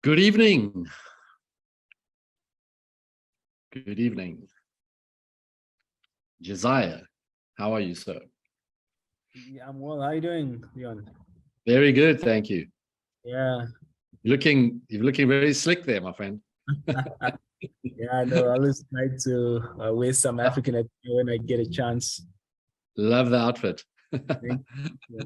Good evening. Good evening. Josiah, how are you, sir? Yeah, I'm well. How are you doing, Leon? Very good, thank you. Yeah. You're looking very slick there, my friend. Yeah, I know. I always try to wear some African attire when I get a chance. Love the outfit. Thank you.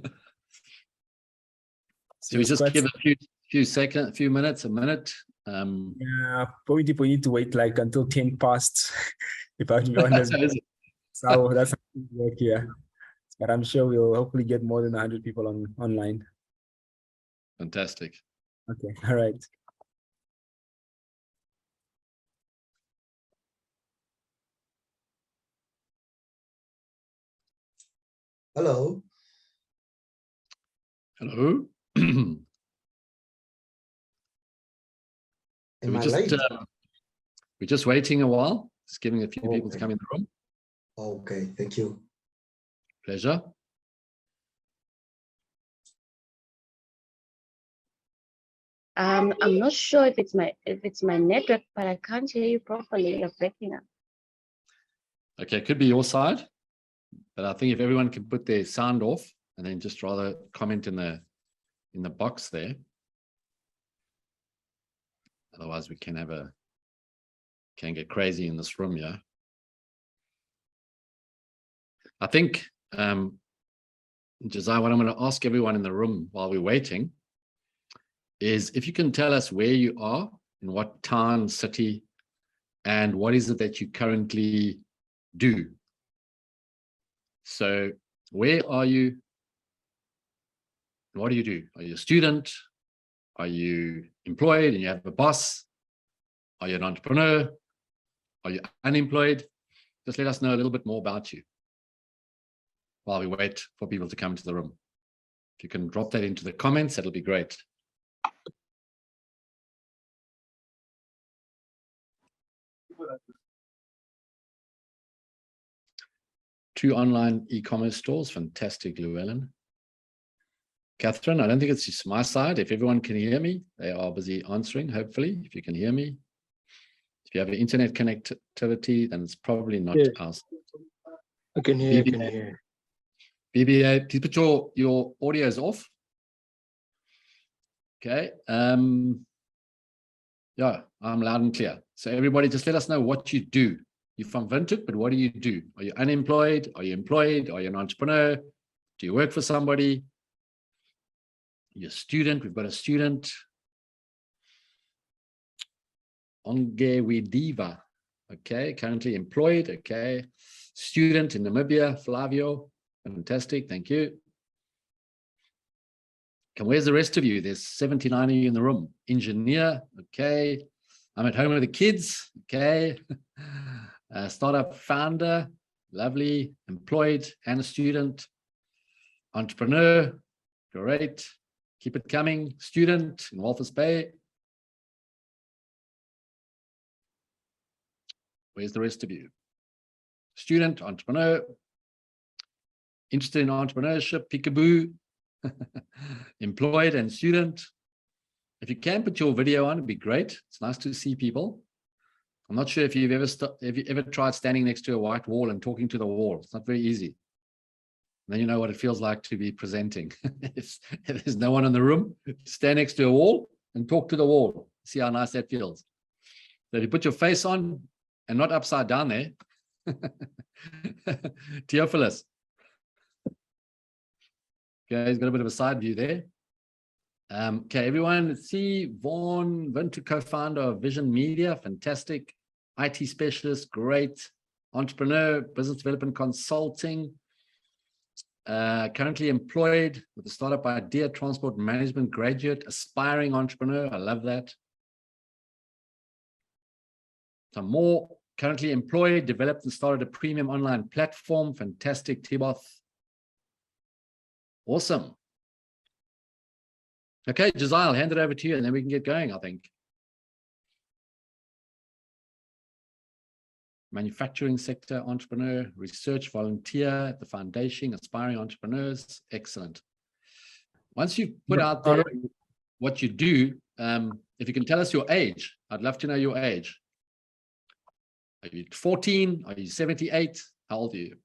So we it's just quite- give a few seconds, a few minutes, a minute. Yeah, probably people need to wait like until 10 past, if I to be honest. So that's how it work here. But I'm sure we'll hopefully get more than 100 people online. Fantastic. Okay, all right. Hello. Hello. Am I late? We're just waiting a while, just giving a few people to come in the room. Okay, thank you. Pleasure. I'm not sure if it's my network, but I can't hear you properly. You're breaking up. Okay, it could be your side, but I think if everyone can put their sound off and then just rather comment in the box there. Otherwise, we can get crazy in this room, yeah. I think, Josiah, what I'm going to ask everyone in the room while we're waiting is if you can tell us where you are, in what town, city, and what is it that you currently do. So where are you? What do you do? Are you a student? Are you employed and you have a boss? Are you an entrepreneur? Are you unemployed? Just let us know a little bit more about you while we wait for people to come into the room. If you can drop that into the comments, that'll be great. Two online e-commerce stores, fantastic, Llewellyn. Catherine, I don't think it's just my side. If everyone can hear me, they are busy answering, hopefully, if you can hear me. If you have an internet connectivity, then it's probably not us. I can hear, I can hear. BBA, please put your audios off. Okay. Yeah, I'm loud and clear. So everybody just let us know what you do. You're from Windhoek, but what do you do? Are you unemployed? Are you employed? Are you an entrepreneur? Do you work for somebody? You're a student. We've got a student. Ongewidiva. Okay, currently employed. Okay. Student in Namibia, Flavio. Fantastic, thank you. And where's the rest of you? There's 79 of you in the room. Engineer, okay. I'm at home with the kids, okay. Startup founder, lovely. Employed and a student. Entrepreneur, great. Keep it coming. Student in Walvis Bay. Where's the rest of you? Student, entrepreneur, interested in entrepreneurship, peekaboo, employed and student. If you can put your video on, it'd be great. It's nice to see people. I'm not sure if you've ever tried standing next to a white wall and talking to the wall. It's not very easy. And then you know what it feels like to be presenting. if there's no one in the room, stand next to a wall and talk to the wall. See how nice that feels. So if you put your face on and not upside down there, Theophilus. Okay, he's got a bit of a side view there. Okay, everyone, let's see. Vaughn, Windhoek, co-founder of Vision Media, fantastic. IT specialist, great. Entrepreneur, business development consulting. Currently employed with a startup idea, transport management graduate, aspiring entrepreneur. I love that. Some more. Currently employed, developed and started a premium online platform. Fantastic, Tiboth. Awesome. Okay, Josiah, I'll hand it over to you and then we can get going, I think. Manufacturing sector entrepreneur, research volunteer at the foundation, aspiring entrepreneurs. Excellent. Once you've put out there what you do, If you can tell us your age, I'd love to know your age. Are you 14? Are you 78? How old are you?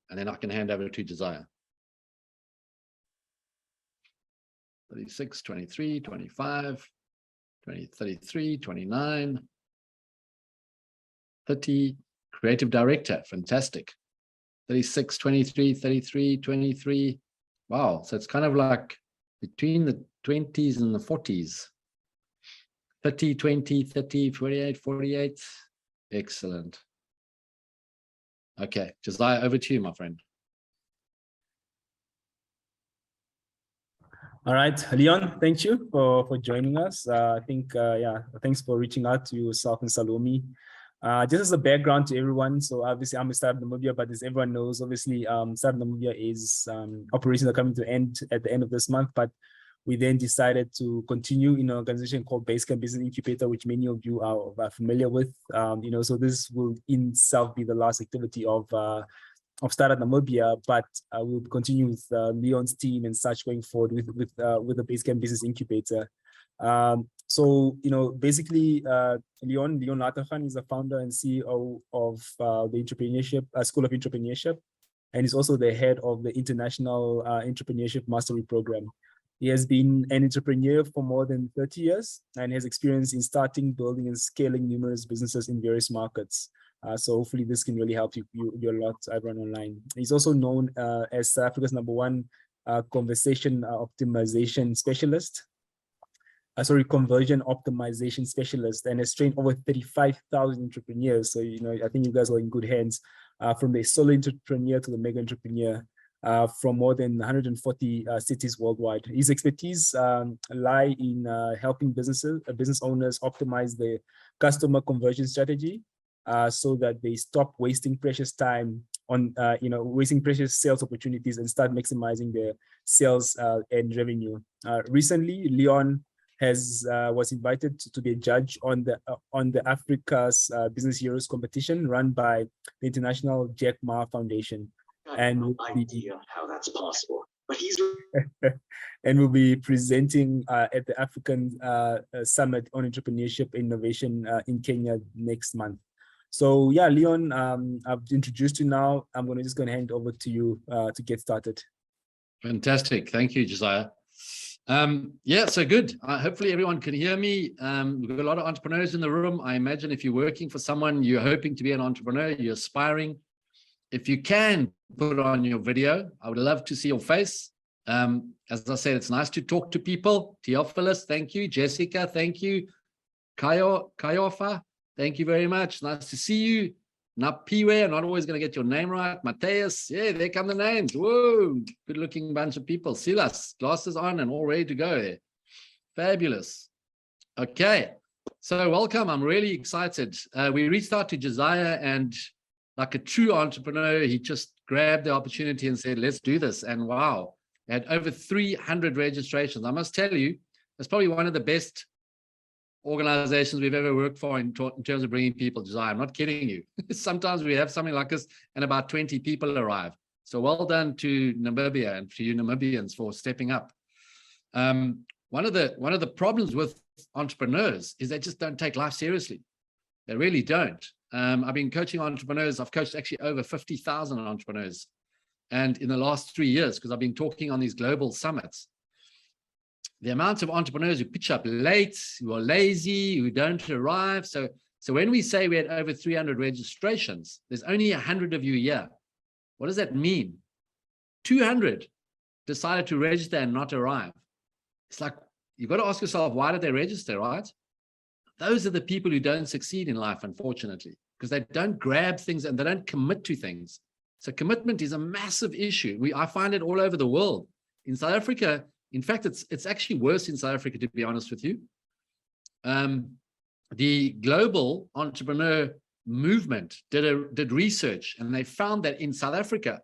And then I can hand over to Josiah. 36, 23, 25, 20, 33, 29, 30, creative director, fantastic. 36, 23, 33, 23. Wow, so it's kind of like between the 20s and the 40s. 30, 20, 30, 28, 48. Excellent. Okay, Josiah, over to you, my friend. All right, Leon, thank you for joining us. I think, yeah, thanks for reaching out to yourself and Salome. Just as a background to everyone, so obviously I'm a StartUP Namibia, but as everyone knows, obviously StartUP Namibia is operations are coming to end at the end of this month, but we then decided to continue in an organization called Basecamp Business Incubator, which many of you are familiar with. So this will in itself be the last activity of StartUP Namibia, but we'll continue with Leon's team and such going forward with the Basecamp Business Incubator. Basically, Leon Lategan is the founder and CEO of the School of Entrepreneurship, and is also the head of the International Entrepreneurship Mastery Program. He has been an entrepreneur for more than 30 years and has experience in starting, building, and scaling numerous businesses in various markets. So hopefully this can really help you a lot, everyone online. He's also known as South Africa's #1 conversion optimization specialist. Conversion optimization specialist, and has trained over 35,000 entrepreneurs. So, I think you guys are in good hands, from the solo entrepreneur to the mega entrepreneur, from more than 140 cities worldwide. His expertise lie in helping business owners optimize their customer conversion strategy, so that they stop wasting precious time on, wasting precious sales opportunities and maximizing their sales and revenue. Recently, Leon was invited to be a judge on the Africa's Business Heroes competition run by the International Jack Ma Foundation, and no idea how that's possible. But he's and will be presenting at the African Summit on Entrepreneurship Innovation in Kenya next month. So yeah, Leon, I've introduced you now. I'm just going to hand over to you to get started. Fantastic. Thank you, Josiah. Yeah, so good. Hopefully everyone can hear me. We've got a lot of entrepreneurs in the room. I imagine if you're working for someone, you're hoping to be an entrepreneur, you're aspiring. If you can put on your video, I would love to see your face. As I said, it's nice to talk to people. Theophilus, thank you. Jessica, thank you. Kayofa, thank you very much. Nice to see you. Napiwe, I'm not always going to get your name right. Mateus, yeah, there come the names. Whoa, good looking bunch of people. Silas, glasses on and all ready to go there. Fabulous. Okay, so welcome. I'm really excited. We reached out to Josiah, and like a true entrepreneur, he just grabbed the opportunity and said, let's do this. And wow, we had over 300 registrations. I must tell you, it's probably one of the best organizations we've ever worked for in terms of bringing people to Josiah. I'm not kidding you. Sometimes we have something like this and about 20 people arrive. So well done to Namibia and to you Namibians for stepping up. One of the problems with entrepreneurs is they just don't take life seriously. They really don't. I've been coaching entrepreneurs. I've coached actually over 50,000 entrepreneurs. And in the last 3 years, because I've been talking on these global summits, the amount of entrepreneurs who pitch up late, who are lazy, who don't arrive. So when we say we had over 300 registrations, there's only 100 of you here. What does that mean? 200 decided to register and not arrive. It's like, you've got to ask yourself, why did they register, right? Those are the people who don't succeed in life, unfortunately, because they don't grab things and they don't commit to things. So commitment is a massive issue. I find it all over the world. In South Africa, in fact, it's actually worse in South Africa, to be honest with you. The global entrepreneur movement did research, and they found that in South Africa,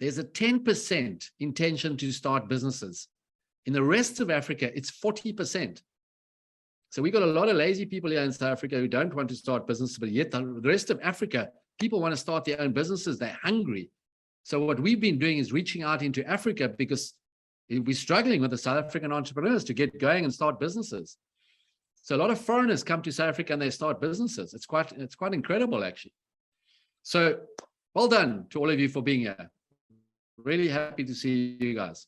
there's a 10% intention to start businesses. In the rest of Africa, it's 40%. So we've got a lot of lazy people here in South Africa who don't want to start businesses, but yet the rest of Africa, people want to start their own businesses. They're hungry. So what we've been doing is reaching out into Africa, because we're struggling with the South African entrepreneurs to get going and start businesses. So a lot of foreigners come to South Africa and they start businesses. It's quite incredible, actually. So well done to all of you for being here. Really happy to see you guys.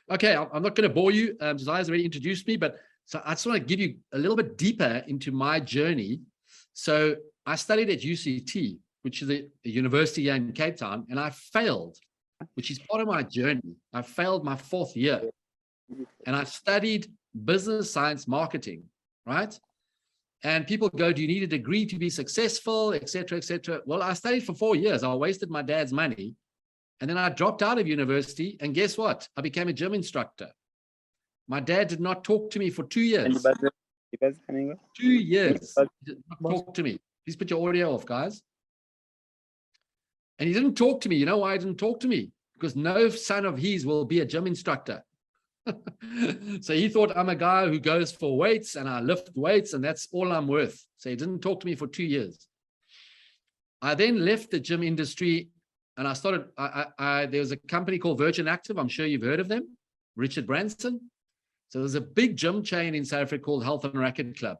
Okay, I'm not going to bore you. Josiah's already introduced me, but so I just want to give you a little bit deeper into my journey. So I studied at UCT, which is a university here in Cape Town, and I failed, which is part of my journey. I failed my 4th year, and I studied business science marketing, right? And people go, do you need a degree to be successful, et cetera, et cetera? Well, I studied for 4 years. I wasted my dad's money. And then I dropped out of university. And guess what? I became a gym instructor. My dad did not talk to me for 2 years. 2 years. He did not talk to me. Please put your audio off, guys. And he didn't talk to me. You know why he didn't talk to me? Because no son of his will be a gym instructor. So he thought I'm a guy who goes for weights and I lift weights and that's all I'm worth. So he didn't talk to me for 2 years. I then left the gym industry and I started, there was a company called Virgin Active. I'm sure you've heard of them, Richard Branson. So there's a big gym chain in South Africa called Health and Racket Club.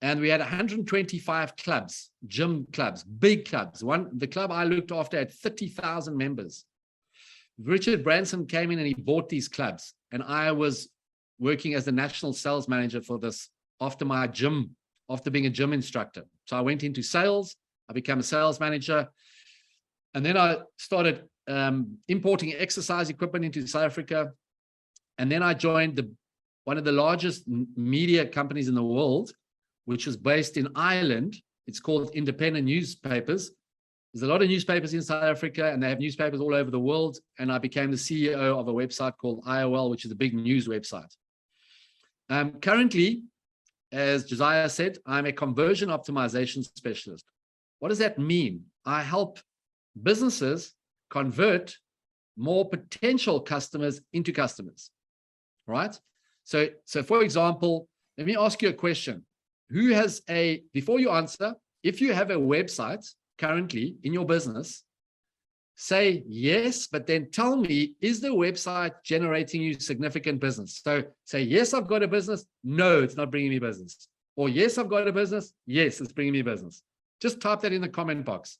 And we had 125 clubs, gym clubs, big clubs. The club I looked after had 30,000 members. Richard Branson came in and he bought these clubs. And I was working as the national sales manager for this after being a gym instructor. So I went into sales. I became a sales manager. And then I started importing exercise equipment into South Africa. And then I joined one of the largest media companies in the world, which was based in Ireland. It's called Independent Newspapers. There's a lot of newspapers in South Africa, and they have newspapers all over the world. And I became the CEO of a website called IOL, which is a big news website. Currently, as Josiah said, I'm a conversion optimization specialist. What does that mean? I help businesses convert more potential customers into customers, right? So for example, let me ask you a question. Before you answer, if you have a website currently in your business, say yes, but then tell me, is the website generating you significant business? So say, yes, I've got a business. No, it's not bringing me business. Or yes, I've got a business. Yes, it's bringing me business. Just type that in the comment box.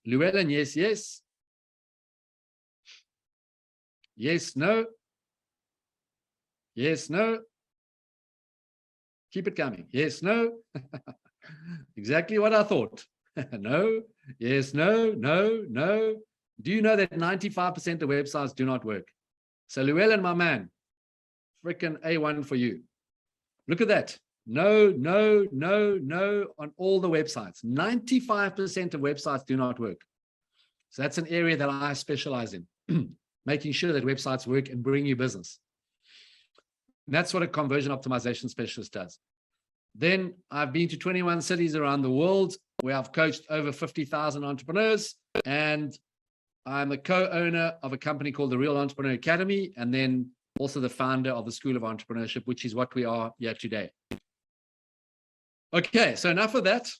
Llewellyn, yes, yes. Yes, no. Yes, no. Keep it coming. Yes, no. Exactly what I thought. No, yes, no, no, no. Do you know that 95% of websites do not work? So Llewellyn, my man, freaking A1 for you. Look at that. No, no, no, no on all the websites. 95% of websites do not work. So that's an area that I specialize in, making sure that websites work and bring you business. And that's what a conversion optimization specialist does. Then I've been to 21 cities around the world where I've coached over 50,000 entrepreneurs, and I'm the co-owner of a company called the Real Entrepreneur Academy, and then also the founder of the School of Entrepreneurship, which is what we are here today. Okay, so enough of that.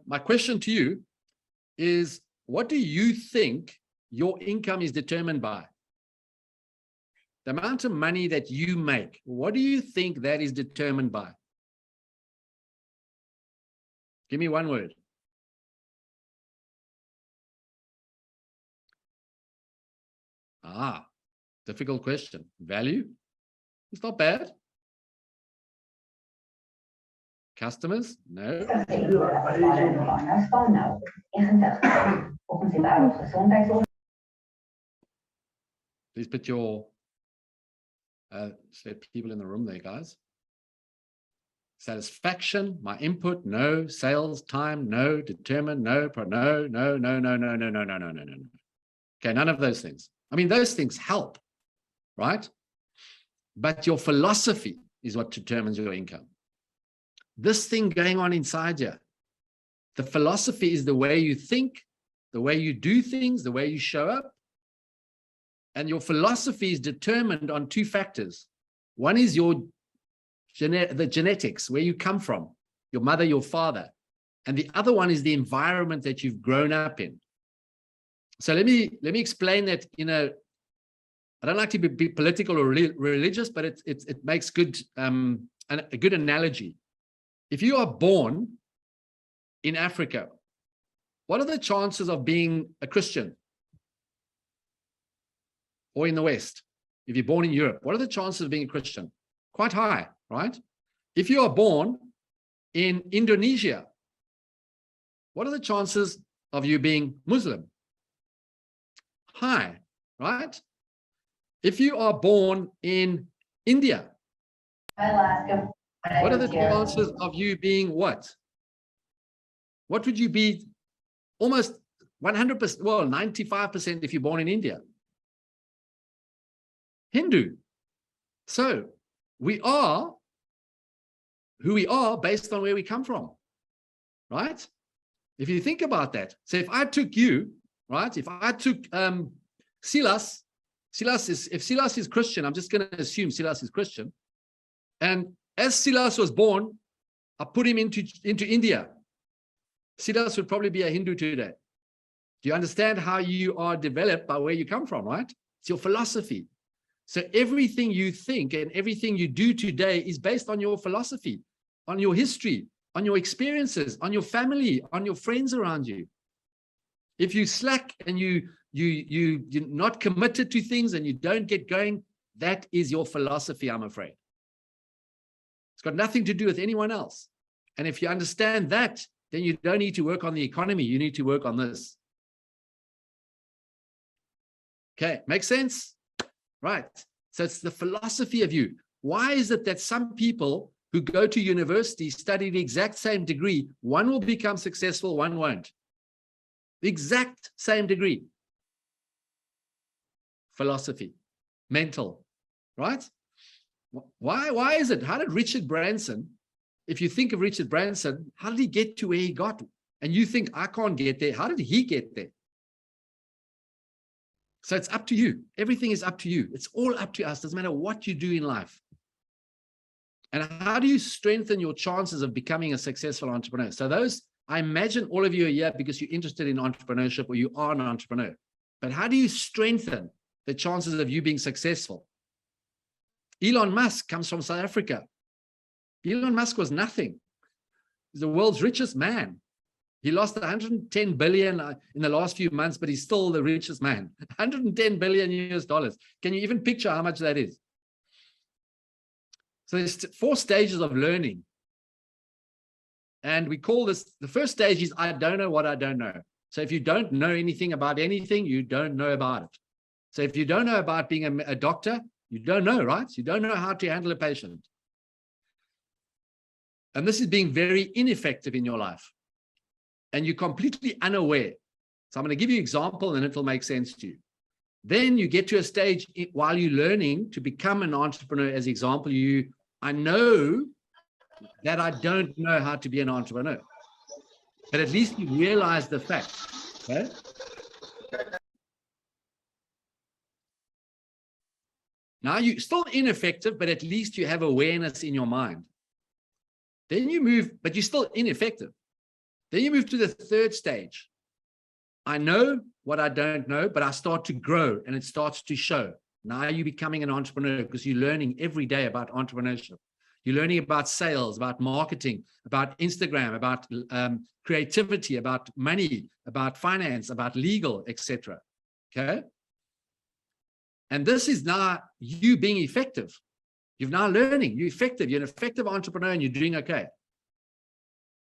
My question to you is, what do you think your income is determined by? The amount of money that you make, what do you think that is determined by? Give me one word. Difficult question. Value? It's not bad. Customers? No. Please put your people in the room there, guys. Satisfaction, my input, no. Sales, time, no. Determined, no. No, no, no, no, no, no, no, no, no, no, no. Okay, none of those things. I mean, those things help, right? But your philosophy is what determines your income. This thing going on inside you, the philosophy is the way you think, the way you do things, the way you show up. And your philosophy is determined on two factors. One is the genetics, where you come from, your mother, your father. And the other one is the environment that you've grown up in. So let me explain that in a I don't like to be political or religious, but it makes good a good analogy. If you are born in Africa, what are the chances of being a Christian? Or in the West? If you're born in Europe, what are the chances of being a Christian? Quite high, right? If you are born in Indonesia, what are the chances of you being Muslim? High, right? If you are born in India, what are the chances of you being what? What would you be? Almost 100%, well, 95% if you're born in India. Hindu. So we are who we are based on where we come from, right? If you think about that, so if I took you, right? If I took Silas is Christian, I'm just going to assume Silas is Christian. And as Silas was born, I put him into India. Silas would probably be a Hindu today. Do you understand how you are developed by where you come from, right? It's your philosophy. So everything you think and everything you do today is based on your philosophy, on your history, on your experiences, on your family, on your friends around you. If you slack and you're not committed to things and you don't get going, that is your philosophy, I'm afraid. It's got nothing to do with anyone else. And if you understand that, then you don't need to work on the economy. You need to work on this. Okay, makes sense? Right. So it's the philosophy of you. Why is it that some people who go to university study the exact same degree, one will become successful, one won't? The exact same degree. Philosophy, mental, right? Why is it? How did Richard Branson, if you think of Richard Branson, how did he get to where he got? And you think, I can't get there. How did he get there? So it's up to you. Everything is up to you. It's all up to us. Doesn't matter what you do in life. And how do you strengthen your chances of becoming a successful entrepreneur? So those, I imagine all of you are here because you're interested in entrepreneurship or you are an entrepreneur. But how do you strengthen the chances of you being successful? Elon Musk comes from South Africa. Elon Musk was nothing. He's the world's richest man. He lost 110 billion in the last few months, but he's still the richest man. 110 billion US dollars. Can you even picture how much that is? So there's 4 stages of learning. And we call this, the first stage is, I don't know what I don't know. So if you don't know anything about anything, you don't know about it. So if you don't know about being a doctor, you don't know, right? You don't know how to handle a patient. And this is being very ineffective in your life. And you're completely unaware. So I'm going to give you an example and it'll make sense to you. Then you get to a stage while you're learning to become an entrepreneur. As example, I know that I don't know how to be an entrepreneur, but at least you realize the fact. Okay? Now you're still ineffective, but at least you have awareness in your mind. Then you move, but you're still ineffective. Then you move to the third stage. I know what I don't know, but I start to grow and it starts to show. Now you're becoming an entrepreneur because you're learning every day about entrepreneurship. You're learning about sales, about marketing, about Instagram, about creativity, about money, about finance, about legal, etc. Okay? And this is now you being effective. You're now learning. You're effective. You're an effective entrepreneur and you're doing okay.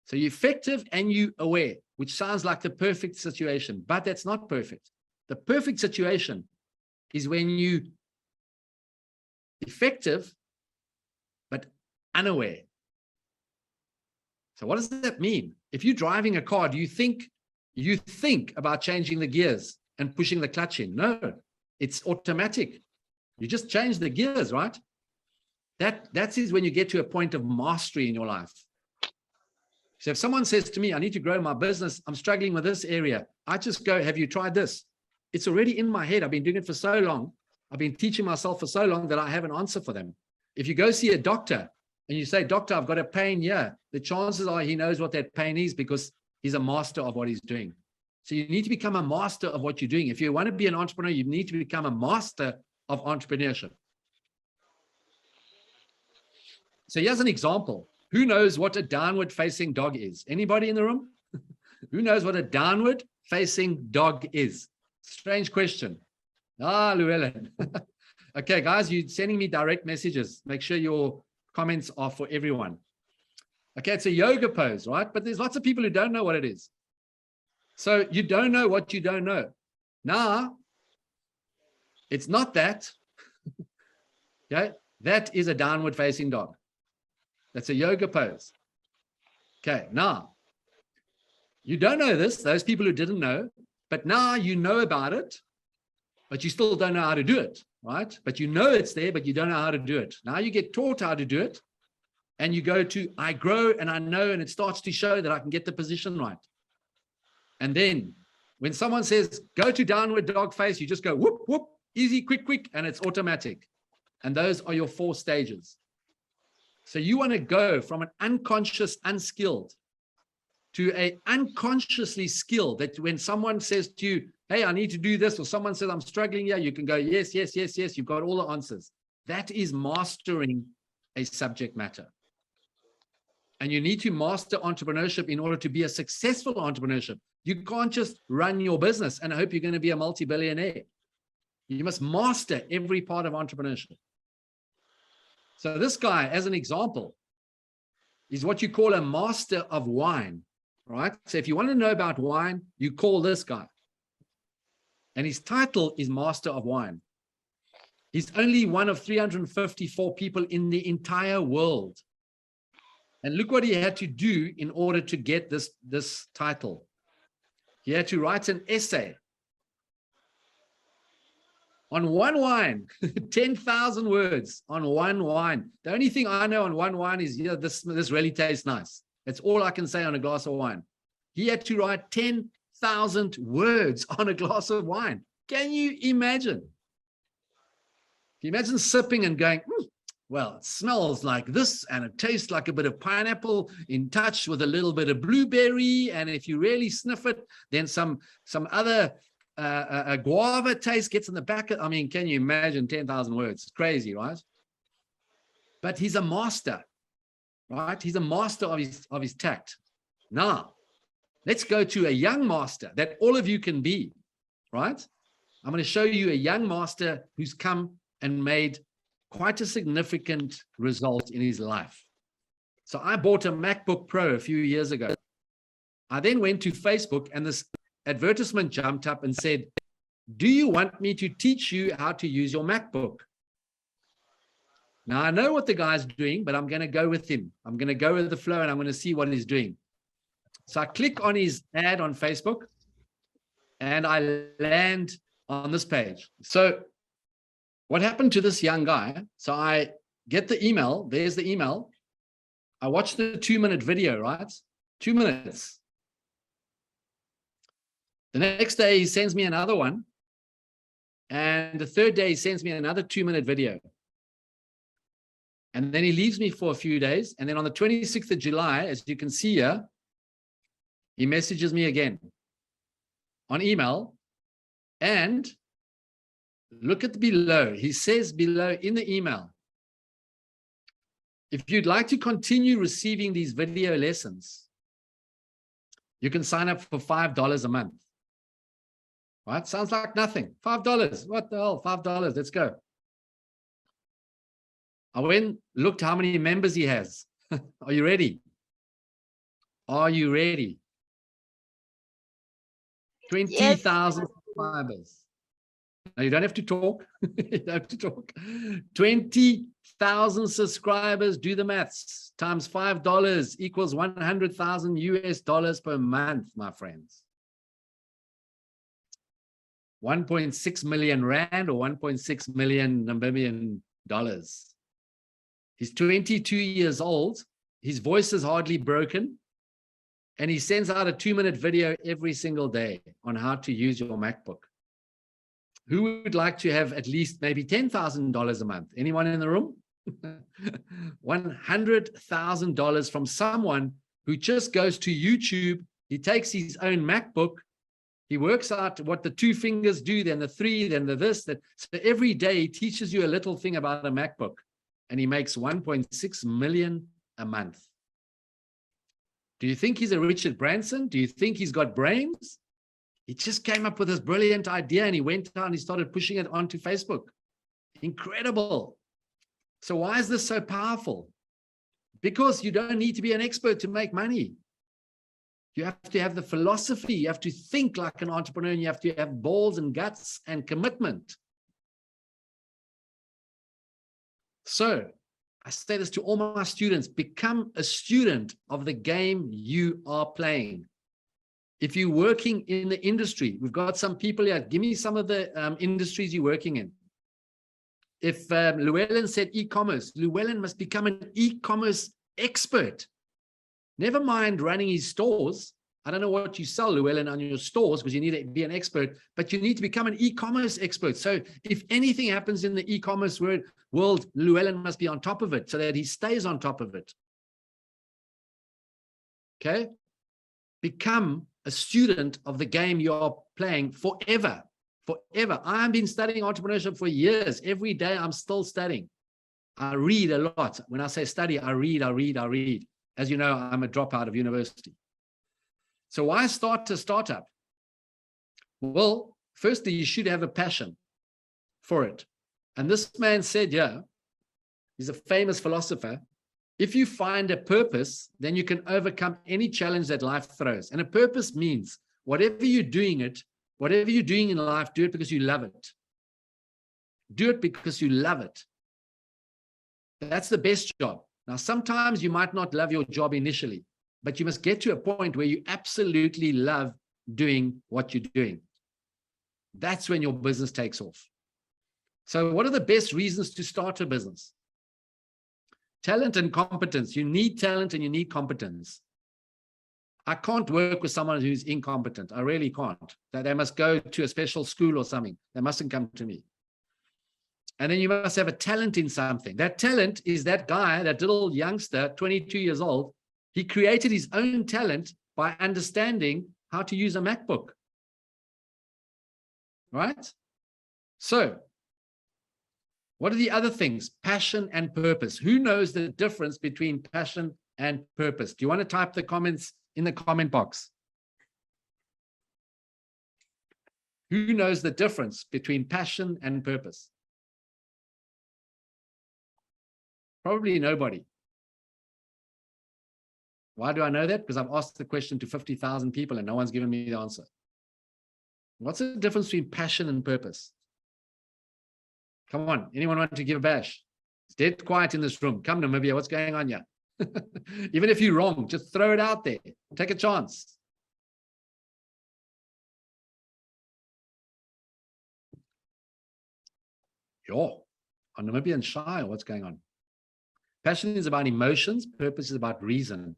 So you're effective and you're aware, which sounds like the perfect situation, but that's not perfect. The perfect situation is when you're effective, but unaware. So what does that mean? If you're driving a car, do you think about changing the gears and pushing the clutch in? No, it's automatic. You just change the gears, right? That is when you get to a point of mastery in your life. So if someone says to me, I need to grow my business, I'm struggling with this area, I just go, have you tried this? It's already in my head. I've been doing it for so long. I've been teaching myself for so long that I have an answer for them. If you go see a doctor and you say, doctor, I've got a pain here, the chances are he knows what that pain is because he's a master of what he's doing. So you need to become a master of what you're doing. If you want to be an entrepreneur, you need to become a master of entrepreneurship. So here's an example. Who knows what a downward facing dog is? Anybody in the room? Who knows what a downward facing dog is? Strange question. Llewellyn. Okay, guys, you're sending me direct messages. Make sure your comments are for everyone. Okay, it's a yoga pose, right? But there's lots of people who don't know what it is. So you don't know what you don't know. Now, it's not that. Okay, that is a downward facing dog. That's a yoga pose. Okay, now, you don't know this, those people who didn't know, but now you know about it, but you still don't know how to do it, right? But you know it's there, but you don't know how to do it. Now you get taught how to do it, and you go to, I grow and I know, and it starts to show that I can get the position right. And then when someone says, go to downward dog face, you just go, whoop, whoop, easy, quick, quick, and it's automatic. And those are your 4 stages. So you want to go from an unconscious, unskilled to a unconsciously skilled, that when someone says to you, hey, I need to do this, or someone says, I'm struggling here, you can go, yes, yes, yes, yes, you've got all the answers. That is mastering a subject matter. And you need to master entrepreneurship in order to be a successful entrepreneurship. You can't just run your business and hope you're going to be a multi-billionaire. You must master every part of entrepreneurship. So this guy, as an example, is what you call a master of wine, right? So if you want to know about wine, you call this guy. And his title is Master of Wine. He's only one of 354 people in the entire world. And look what he had to do in order to get this title. He had to write an essay on one wine, 10,000 words on one wine. The only thing I know on one wine is, yeah, this really tastes nice. That's all I can say on a glass of wine. He had to write 10,000 words on a glass of wine. Can you imagine? Can you imagine sipping and going, well, it smells like this, and it tastes like a bit of pineapple in touch with a little bit of blueberry. And if you really sniff it, then some other a guava taste gets in the back. I mean, can you imagine 10,000 words? It's crazy, right? But he's a master, right? He's a master of his tact. Now, let's go to a young master that all of you can be, right? I'm going to show you a young master who's come and made quite a significant result in his life. So I bought a MacBook Pro a few years ago. I then went to Facebook, and this advertisement jumped up and said, do you want me to teach you how to use your MacBook? Now, I know what the guy's doing, but I'm going to go with him. I'm going to go with the flow, and I'm going to see what he's doing. So I click on his ad on Facebook, and I land on this page. So what happened to this young guy? So I get the email. There's the email. I watched the 2-minute video, right? 2 minutes. The next day, he sends me another one. And the third day, he sends me another 2-minute video. And then he leaves me for a few days. And then on the 26th of July, as you can see here, he messages me again on email. And look at below. He says below in the email, if you'd like to continue receiving these video lessons, you can sign up for $5 a month. Right? Sounds like nothing. $5. What the hell? $5. Let's go. I went, looked how many members he has. Are you ready? Are you ready? 20,000 subscribers. Now, you don't have to talk. You don't have to talk. 20,000 subscribers. Do the maths. Times $5 equals 100,000 US dollars per month, my friends. 1.6 million rand or 1.6 million Namibian dollars. He's 22 years old. His voice is hardly broken. And he sends out a 2-minute video every single day on how to use your MacBook. Who would like to have at least maybe $10,000 a month? Anyone in the room? $100,000 from someone who just goes to YouTube. He takes his own MacBook He works out what the 2 fingers do, then the 3, then the this. That. So every day he teaches you a little thing about a MacBook, and he makes 1.6 million a month. Do you think he's a Richard Branson? Do you think he's got brains? He just came up with this brilliant idea and he went out and he started pushing it onto Facebook. Incredible. So why is this so powerful? Because you don't need to be an expert to make money. You have to have the philosophy. You have to think like an entrepreneur, and you have to have balls and guts and commitment. So I say this to all my students: become a student of the game you are playing. If you're working in the industry, we've got some people here. Give me some of the industries you're working in. If Llewellyn said e-commerce, Llewellyn must become an e-commerce expert. Never mind running his stores. I don't know what you sell, Llewellyn, on your stores, because you need to be an expert, but you need to become an e-commerce expert. So if anything happens in the e-commerce world, Llewellyn must be on top of it so that he stays on top of it. Okay? Become a student of the game you're playing forever. Forever. I've been studying entrepreneurship for years. Every day I'm still studying. I read a lot. When I say study, I read. As you know, I'm a dropout of university. So why start a startup? Well, firstly, you should have a passion for it. And this man said, yeah, he's a famous philosopher. If you find a purpose, then you can overcome any challenge that life throws. And a purpose means whatever you're doing in life, do it because you love it. Do it because you love it. That's the best job. Now, sometimes you might not love your job initially, but you must get to a point where you absolutely love doing what you're doing. That's when your business takes off. So what are the best reasons to start a business? Talent and competence. You need talent and you need competence. I can't work with someone who's incompetent. I really can't. They must go to a special school or something. They mustn't come to me. And then you must have a talent in something. That talent is that guy, that little youngster, 22 years old. He created his own talent by understanding how to use a MacBook. Right? So, what are the other things? Passion and purpose. Who knows the difference between passion and purpose? Do you want to type the comments in the comment box? Who knows the difference between passion and purpose? Probably nobody. Why do I know that? Because I've asked the question to 50,000 people and no one's given me the answer. What's the difference between passion and purpose? Come on, anyone want to give a bash? It's dead quiet in this room. Come, Namibia, what's going on here? Even if you're wrong, just throw it out there. Take a chance. Yo, on Namibian shy, what's going on? Passion is about emotions. Purpose is about reason.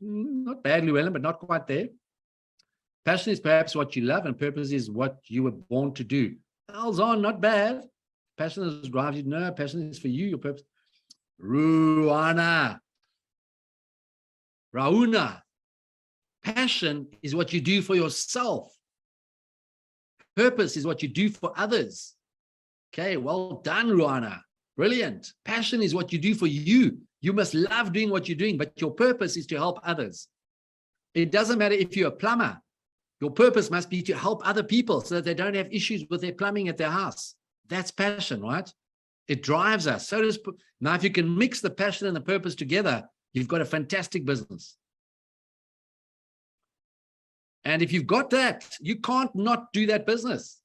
Not bad, Llewellyn, but not quite there. Passion is perhaps what you love, and purpose is what you were born to do. Alzon, not bad. Passion is drives you. No, passion is for you, your purpose. Rauna. Passion is what you do for yourself. Purpose is what you do for others. Okay, well done, Ruana. Brilliant. Passion is what you do for you. You must love doing what you're doing, but your purpose is to help others. It doesn't matter if you're a plumber. Your purpose must be to help other people so that they don't have issues with their plumbing at their house. That's passion, right? It drives us. So does, now, if you can mix the passion and the purpose together, you've got a fantastic business. And if you've got that, you can't not do that business.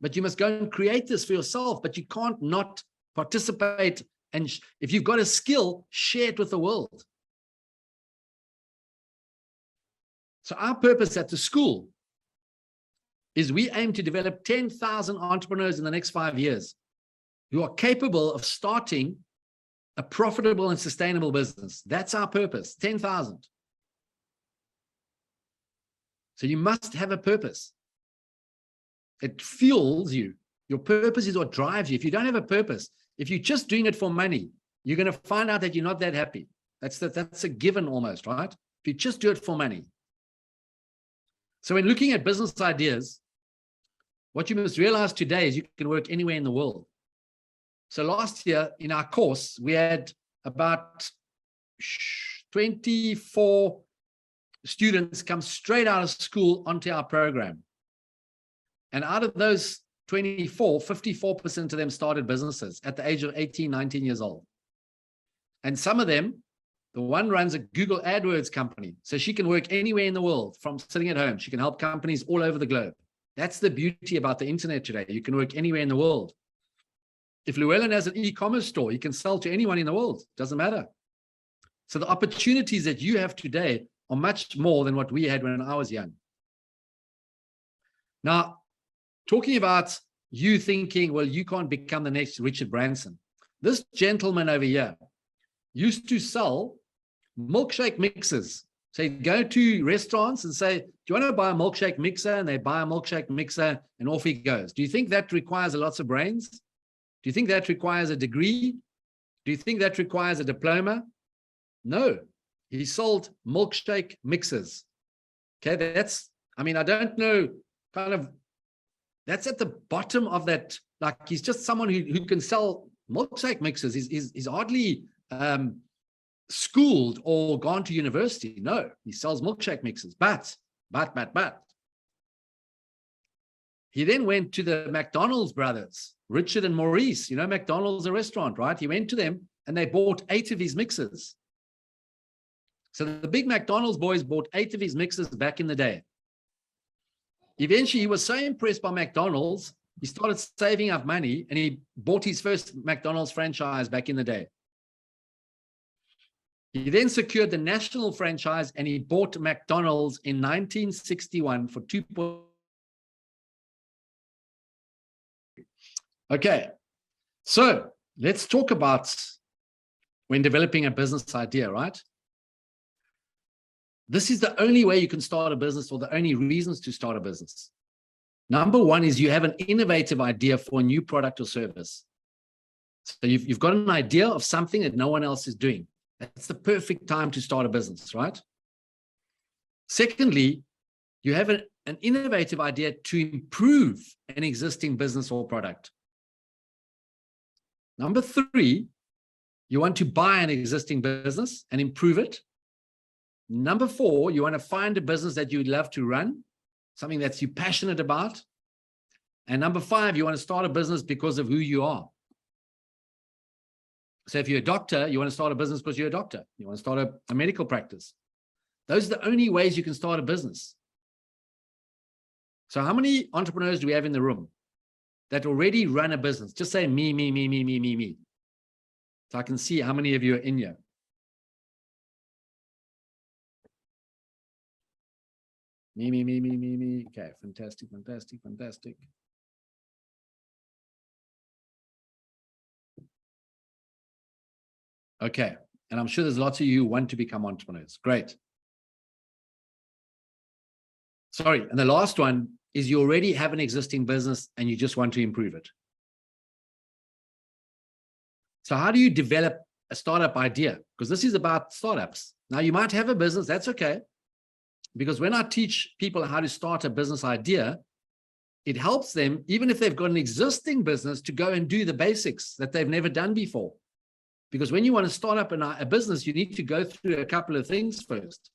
But you must go and create this for yourself, but you can't not participate. And if you've got a skill, share it with the world. So our purpose at the school is we aim to develop 10,000 entrepreneurs in the next 5 years who are capable of starting a profitable and sustainable business. That's our purpose, 10,000. So you must have a purpose. It fuels you. Your purpose is what drives you. If you don't have a purpose, if you're just doing it for money, you're going to find out that you're not that happy. That's a given almost, right? If you just do it for money. So when looking at business ideas, what you must realize today is you can work anywhere in the world. So last year in our course, we had about 24 students come straight out of school onto our program. And out of those 24, 54% of them started businesses at the age of 18, 19 years old. And some of them, the one runs a Google AdWords company. So she can work anywhere in the world from sitting at home. She can help companies all over the globe. That's the beauty about the internet today. You can work anywhere in the world. If Llewellyn has an e-commerce store, you can sell to anyone in the world. Doesn't matter. So the opportunities that you have today are much more than what we had when I was young. Now, talking about you thinking, well, you can't become the next Richard Branson. This gentleman over here used to sell milkshake mixers. So he'd go to restaurants and say, do you want to buy a milkshake mixer? And they buy a milkshake mixer and off he goes. Do you think that requires lots of brains? Do you think that requires a degree? Do you think that requires a diploma? No, he sold milkshake mixers. Okay, that's, I mean, I don't know, kind of, that's at the bottom of that. Like, he's just someone who can sell milkshake mixers. He's hardly schooled or gone to university. No, he sells milkshake mixers. But. He then went to the McDonald's brothers, Richard and Maurice. You know, McDonald's, a restaurant, right? He went to them and they bought 8 of his mixers. So the big McDonald's boys bought 8 of his mixers back in the day. Eventually, he was so impressed by McDonald's, he started saving up money and he bought his first McDonald's franchise back in the day. He then secured the national franchise and he bought McDonald's in 1961 for $2. Okay, so let's talk about when developing a business idea, right? This is the only way you can start a business, or the only reasons to start a business. Number one is you have an innovative idea for a new product or service. So you've got an idea of something that no one else is doing. That's the perfect time to start a business, right? Secondly, you have an innovative idea to improve an existing business or product. Number three, you want to buy an existing business and improve it. Number four, you want to find a business that you'd love to run, something that you're passionate about. And number five, you want to start a business because of who you are. So if you're a doctor, you want to start a business because you're a doctor. You want to start a medical practice. Those are the only ways you can start a business. So how many entrepreneurs do we have in the room that already run a business? Just say me. So I can see how many of you are in here. Me. Okay, fantastic. Okay, and I'm sure there's lots of you who want to become entrepreneurs. Great. Sorry, and the last one is you already have an existing business and you just want to improve it. So how do you develop a startup idea? Because this is about startups. Now, you might have a business, that's okay. Because when I teach people how to start a business idea, it helps them, even if they've got an existing business, to go and do the basics that they've never done before. Because when you want to start up a business, you need to go through a couple of things first.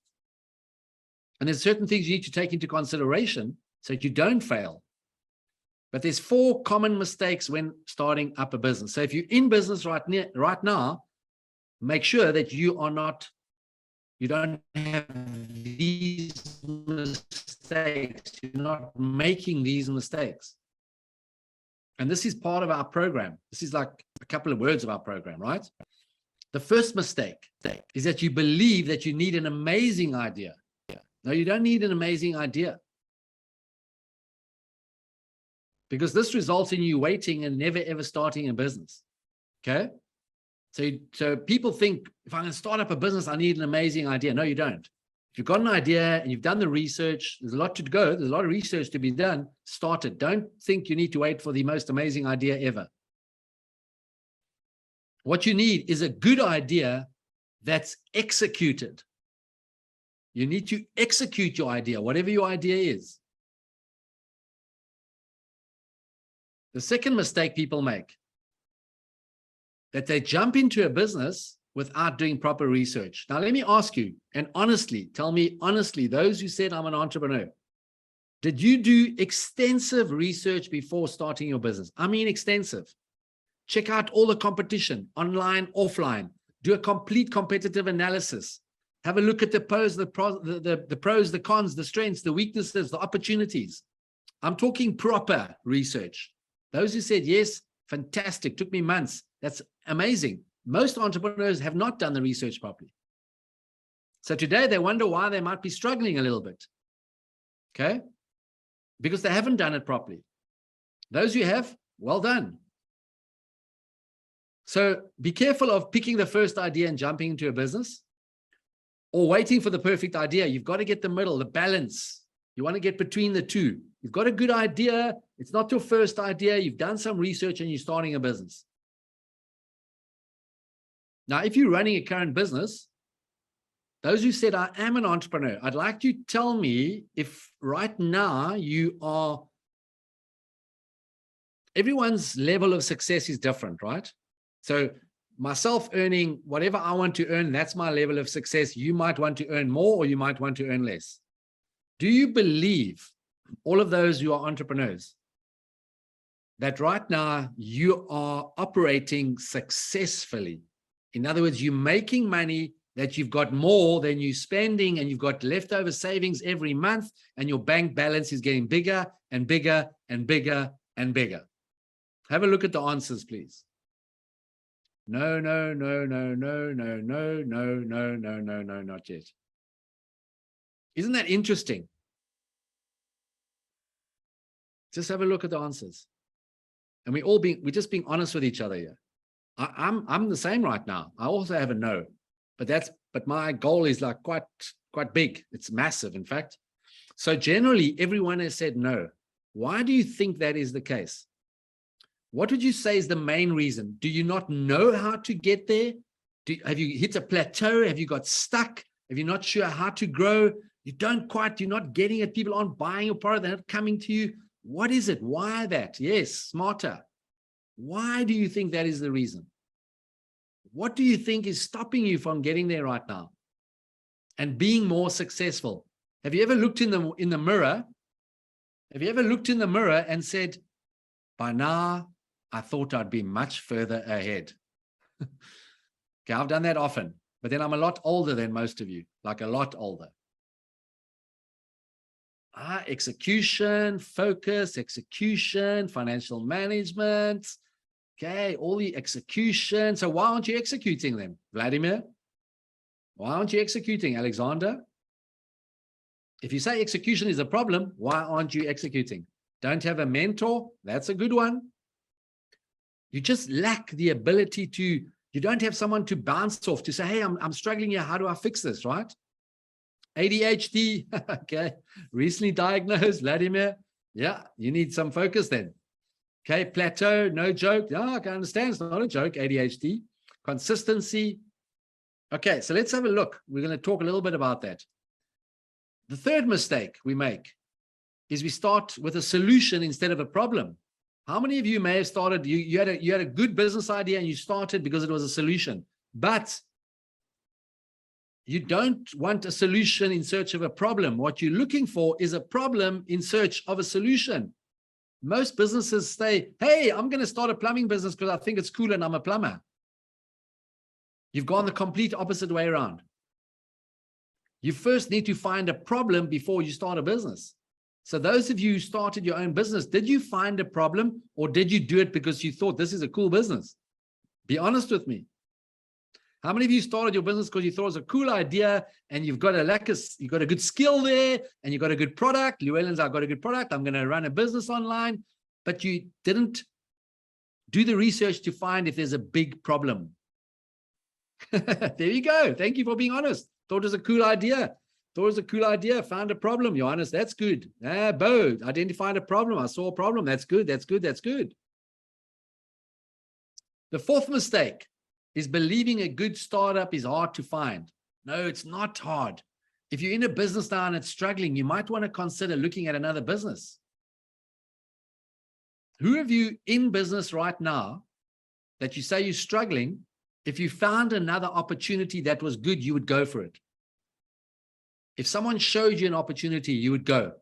And there's certain things you need to take into consideration so that you don't fail. But there's 4 common mistakes when starting up a business. So if you're in business right now, make sure that you don't have these mistakes. You're not making these mistakes. And this is part of our program. This is like a couple of words of our program, right? The first mistake is that you believe that you need an amazing idea. No, you don't need an amazing idea. Because this results in you waiting and never ever starting a business. Okay? So people think, if I'm going to start up a business, I need an amazing idea. No, you don't. If you've got an idea and you've done the research, there's a lot to go. There's a lot of research to be done. Start it. Don't think you need to wait for the most amazing idea ever. What you need is a good idea that's executed. You need to execute your idea, whatever your idea is. The second mistake people make, that they jump into a business without doing proper research. Now, let me ask you, and honestly, tell me honestly, those who said I'm an entrepreneur, did you do extensive research before starting your business? I mean, extensive. Check out all the competition, online, offline. Do a complete competitive analysis. Have a look at the pros, the pros, the cons, the strengths, the weaknesses, the opportunities. I'm talking proper research. Those who said yes, fantastic, took me months. That's amazing. Most entrepreneurs have not done the research properly. So today they wonder why they might be struggling a little bit. Okay? Because they haven't done it properly. Those who have, well done. So be careful of picking the first idea and jumping into a business, or waiting for the perfect idea. You've got to get the middle, the balance. You want to get between the two. You've got a good idea. It's not your first idea. You've done some research and you're starting a business. Now, if you're running a current business, those who said, I am an entrepreneur, I'd like you to tell me if right now you are, everyone's level of success is different, right? So myself earning whatever I want to earn, that's my level of success. You might want to earn more or you might want to earn less. Do you believe, all of those who are entrepreneurs, that right now you are operating successfully? In other words, you're making money, that you've got more than you're spending, and you've got leftover savings every month, and your bank balance is getting bigger and bigger and bigger and bigger. Have a look at the answers, please. No, no, no, no, no, no, no, no, no, no, no, no, not yet. Isn't that interesting? Just have a look at the answers. And we're just being honest with each other here. I'm the same right now. I also have a no, but my goal is like quite big. It's massive, in fact. So generally, everyone has said no. Why do you think that is the case? What would you say is the main reason? Do you not know how to get there? Have you hit a plateau? Have you got stuck? Have you not sure how to grow? You're not getting it. People aren't buying your product. They're not coming to you. What is it? Why that? Yes, smarter. Why do you think that is the reason? What do you think is stopping you from getting there right now and being more successful? Have you ever looked in the mirror? Have you ever looked in the mirror and said, by now, I thought I'd be much further ahead? Okay, I've done that often, but then I'm a lot older than most of you, like a lot older. Execution, focus, execution, financial management. Okay, all the execution. So why aren't you executing them, Vladimir? Why aren't you executing, Alexander? If you say execution is a problem, why aren't you executing? Don't have a mentor? That's a good one. You just lack the ability to, you don't have someone to bounce off to say, hey, I'm struggling here. How do I fix this, right? ADHD, okay, recently diagnosed, Vladimir. Yeah, you need some focus then. Okay, plateau, no joke. Yeah, I can understand. It's not a joke, ADHD. Consistency. Okay, so let's have a look. We're going to talk a little bit about that. The third mistake we make is we start with a solution instead of a problem. How many of you may have started, you had a good business idea and you started because it was a solution, but you don't want a solution in search of a problem. What you're looking for is a problem in search of a solution. Most businesses say, hey, I'm going to start a plumbing business because I think it's cool and I'm a plumber. You've gone the complete opposite way around. You first need to find a problem before you start a business. So those of you who started your own business, did you find a problem or did you do it because you thought this is a cool business? Be honest with me. How many of you started your business because you thought it was a cool idea and you've got a good skill there and you've got a good product? Llewellyn's, I've got a good product. I'm going to run a business online, but you didn't do the research to find if there's a big problem. There you go. Thank you for being honest. Thought it was a cool idea. Found a problem, Johannes. That's good. Bo, identified a problem. I saw a problem. That's good. That's good. That's good. The fourth mistake is believing a good startup is hard to find. No, it's not hard. If you're in a business now and it's struggling, you might want to consider looking at another business. Who of you in business right now that you say you're struggling, if you found another opportunity that was good, you would go for it? If someone showed you an opportunity, you would go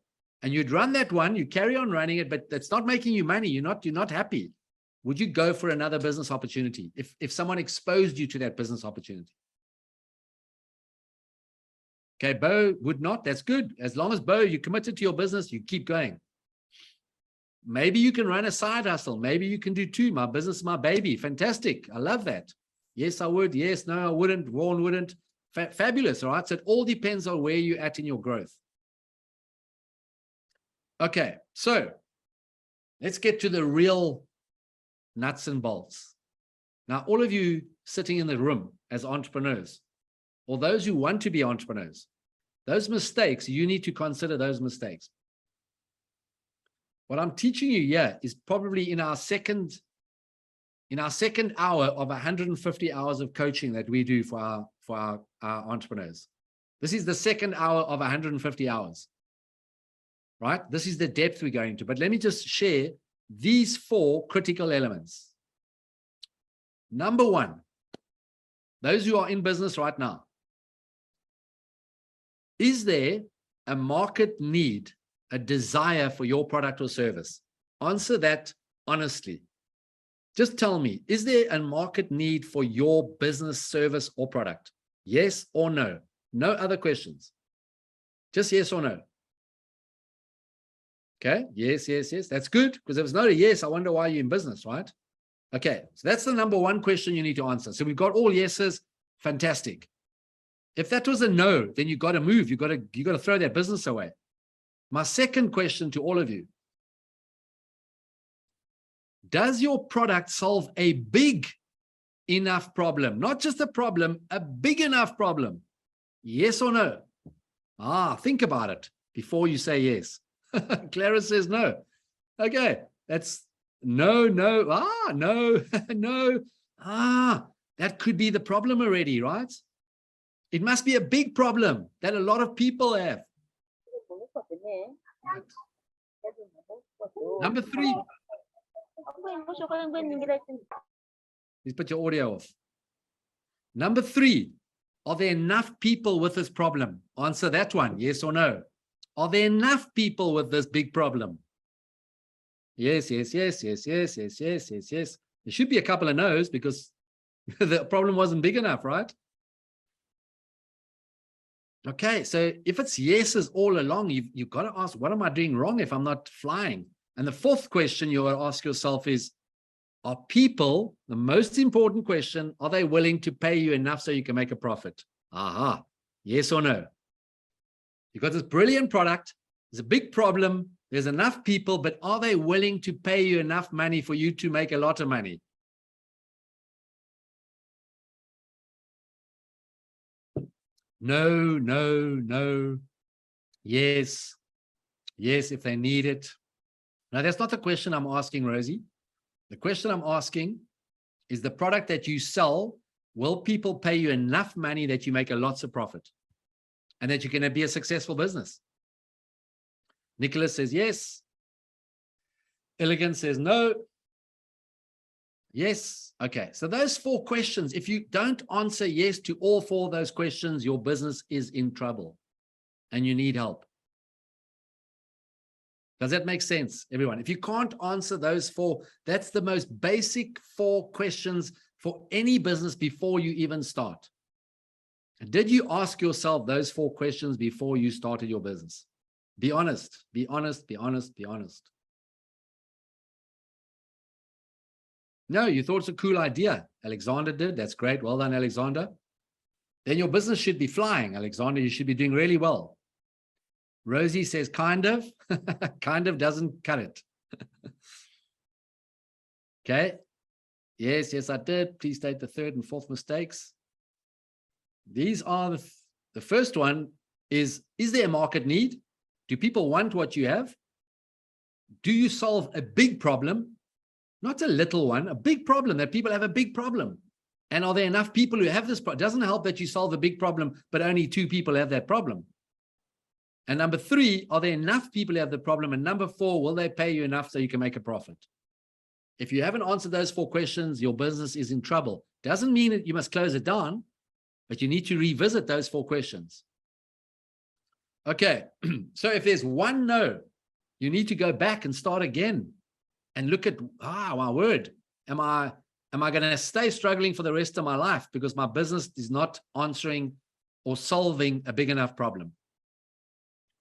and you'd run that one, you carry on running it, but that's not making you money. You're not happy. Would you go for another business opportunity if someone exposed you to that business opportunity? Okay, Bo would not. That's good. As long as, Bo, you're committed to your business, you keep going. Maybe you can run a side hustle. Maybe you can do two. My business, my baby. Fantastic. I love that. Yes, I would. Yes, no, I wouldn't. Warren wouldn't. Fabulous. All right. So it all depends on where you're at in your growth. Okay. So let's get to the real nuts and bolts. Now, all of you sitting in the room as entrepreneurs, or those who want to be entrepreneurs, those mistakes, you need to consider those mistakes. What I'm teaching you here is probably in our second hour of 150 hours of coaching that we do for our entrepreneurs. This is the second hour of 150 hours, right? This is the depth we're going to. But let me just share these 4 critical elements. Number 1, those who are in business right now, is there a market need, a desire for your product or service? Answer that honestly. Just tell me, is there a market need for your business, service, or product? Yes or no? No other questions. Just yes or no. Okay, yes, yes, yes. That's good, because if it's not a yes, I wonder why you're in business, right? Okay, so that's the number 1 question you need to answer. So we've got all yeses. Fantastic. If that was a no, then you got to move. You got to throw that business away. My second question to all of you: does your product solve a big enough problem? Not just a problem, a big enough problem. Yes or no? Think about it before you say yes. Clara says no. Okay, that's no, no, no, no. That could be the problem already, right? It must be a big problem that a lot of people have. Number 3. Please put your audio off. Number 3, are there enough people with this problem? Answer that one, yes or no. Are there enough people with this big problem? Yes, yes, yes, yes, yes, yes, yes, yes, yes. There should be a couple of no's because the problem wasn't big enough, right? Okay, so if it's yeses all along, you've got to ask, what am I doing wrong if I'm not flying? And the 4th question you will ask yourself is, are people, the most important question, are they willing to pay you enough so you can make a profit? Yes or no? You've got this brilliant product, there's a big problem, there's enough people, but are they willing to pay you enough money for you to make a lot of money? No, no, no. Yes. Yes, if they need it. Now, that's not the question I'm asking, Rosie. The question I'm asking is, the product that you sell, will people pay you enough money that you make a lots of profit and that you're going to be a successful business? Nicholas says yes. Elegant says no. Yes. Okay. So those 4 questions, if you don't answer yes to all 4 of those questions, your business is in trouble and you need help. Does that make sense, everyone? If you can't answer those 4, that's the most basic 4 questions for any business before you even start. Did you ask yourself those 4 questions before you started your business? Be honest, be honest, be honest, be honest. No, you thought it's a cool idea. Alexander did. That's great. Well done, Alexander. Then your business should be flying, Alexander. You should be doing really well. Rosie says, kind of. Kind of doesn't cut it. Okay. Yes, yes, I did. Please state the 3rd and 4th mistakes. These are the first one is there a market need? Do people want what you have? Do you solve a big problem? Not a little one, a big problem, that people have a big problem. And are there enough people who have this problem? It doesn't help that you solve a big problem, but only 2 people have that problem. And number 3, are there enough people who have the problem? And number 4, will they pay you enough so you can make a profit? If you haven't answered those 4 questions, your business is in trouble. Doesn't mean that you must close it down, but you need to revisit those 4 questions. Okay, so if there's one no, you need to go back and start again and look at, my word, am I going to stay struggling for the rest of my life because my business is not answering or solving a big enough problem?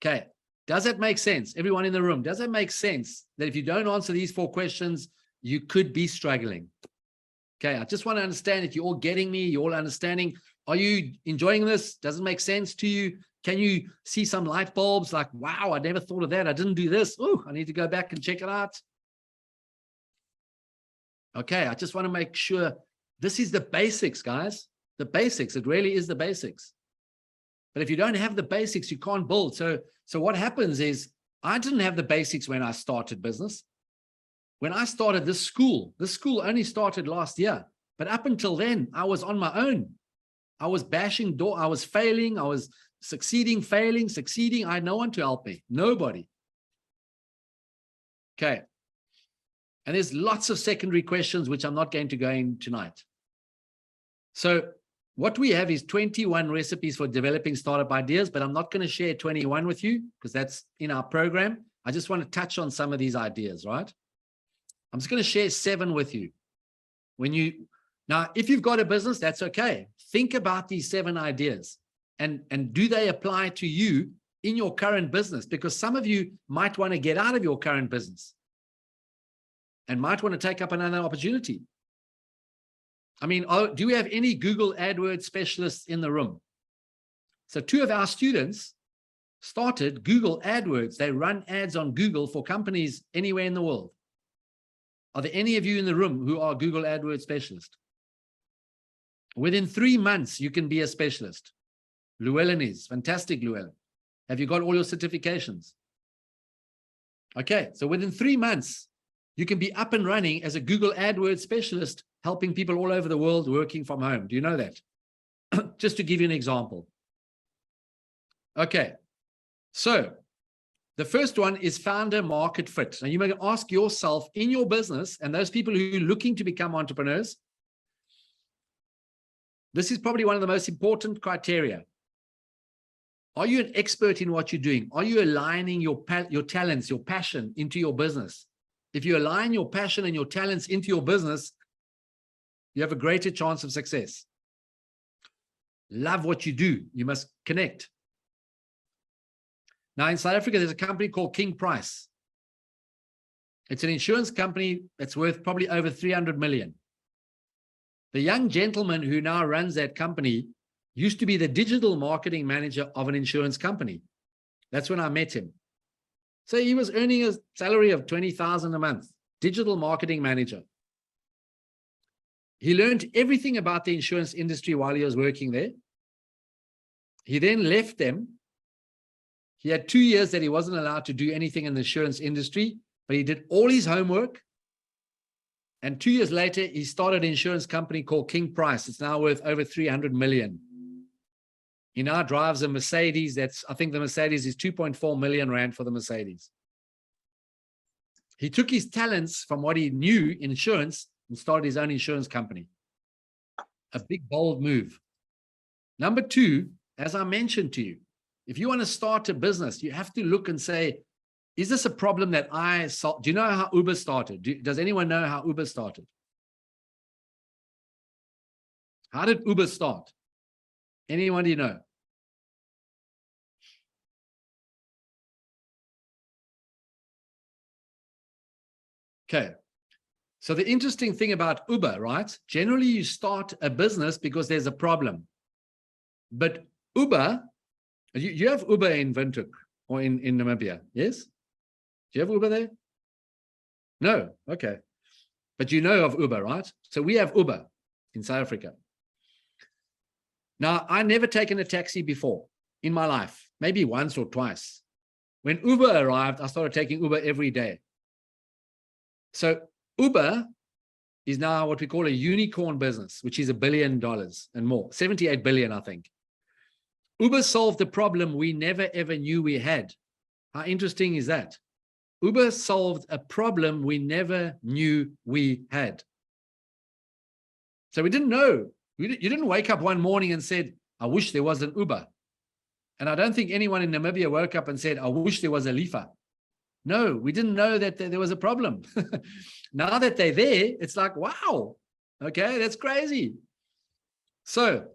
Okay, does that make sense? Everyone in the room, does it make sense that if you don't answer these 4 questions, you could be struggling? Okay, I just want to understand if you're all getting me, you're all understanding. Are you enjoying this? Does it make sense to you? Can you see some light bulbs like, wow, I never thought of that. I didn't do this. Oh, I need to go back and check it out. Okay, I just want to make sure this is the basics, guys. The basics, it really is the basics. But if you don't have the basics, you can't build. So what happens is, I didn't have the basics when I started business. When I started this school only started last year. But up until then, I was on my own. I was bashing door. I was failing. I was succeeding, failing, succeeding. I had no one to help me. Nobody. Okay. And there's lots of secondary questions, which I'm not going to go in tonight. So what we have is 21 recipes for developing startup ideas, but I'm not going to share 21 with you because that's in our program. I just want to touch on some of these ideas, right? I'm just going to share 7 with you. Now, if you've got a business, that's okay. Think about these 7 ideas and do they apply to you in your current business? Because some of you might want to get out of your current business and might want to take up another opportunity. I mean, do we have any Google AdWords specialists in the room? So 2 of our students started Google AdWords. They run ads on Google for companies anywhere in the world. Are there any of you in the room who are Google AdWords specialists? Within 3 months, you can be a specialist. Llewellyn is fantastic. Llewellyn, have you got all your certifications? Okay, so within 3 months, you can be up and running as a Google AdWords specialist, helping people all over the world working from home. Do you know that? Just to give you an example. Okay, so the first one is founder market fit. Now you may ask yourself in your business, and those people who are looking to become entrepreneurs, this is probably one of the most important criteria. Are you an expert in what you're doing? Are you aligning your talents, your passion into your business? If you align your passion and your talents into your business, you have a greater chance of success. Love what you do. You must connect. Now in South Africa, there's a company called King Price. It's an insurance company that's worth probably over 300 million. The young gentleman who now runs that company used to be the digital marketing manager of an insurance company. That's when I met him. So he was earning a salary of 20,000 a month, digital marketing manager. He learned everything about the insurance industry while he was working there. He then left them. He had 2 years that he wasn't allowed to do anything in the insurance industry, but he did all his homework. And 2 years later, he started an insurance company called King Price. It's now worth over 300 million. He now drives a Mercedes. I think the Mercedes is 2.4 million rand for the Mercedes. He took his talents from what he knew in insurance and started his own insurance company. A big, bold move. Number 2, as I mentioned to you, if you want to start a business, you have to look and say, is this a problem that I solved? Do you know how Uber started? Does anyone know how Uber started? How did Uber start? Anyone do you know? Okay. So the interesting thing about Uber, right? Generally, you start a business because there's a problem. But Uber, you have Uber in Windhoek or in Namibia, yes? Do you have Uber there? No, okay. But you know of Uber, right? So we have Uber in South Africa. Now, I never taken a taxi before in my life, maybe once or twice. When Uber arrived, I started taking Uber every day. So Uber is now what we call a unicorn business, which is $1 billion and more, 78 billion, I think. Uber solved a problem we never ever knew we had. How interesting is that? Uber solved a problem we never knew we had. So we didn't know. You didn't wake up one morning and said, I wish there was an Uber. And I don't think anyone in Namibia woke up and said, I wish there was a Lifa. No, we didn't know that there was a problem. Now that they're there, it's like, wow, okay, that's crazy. So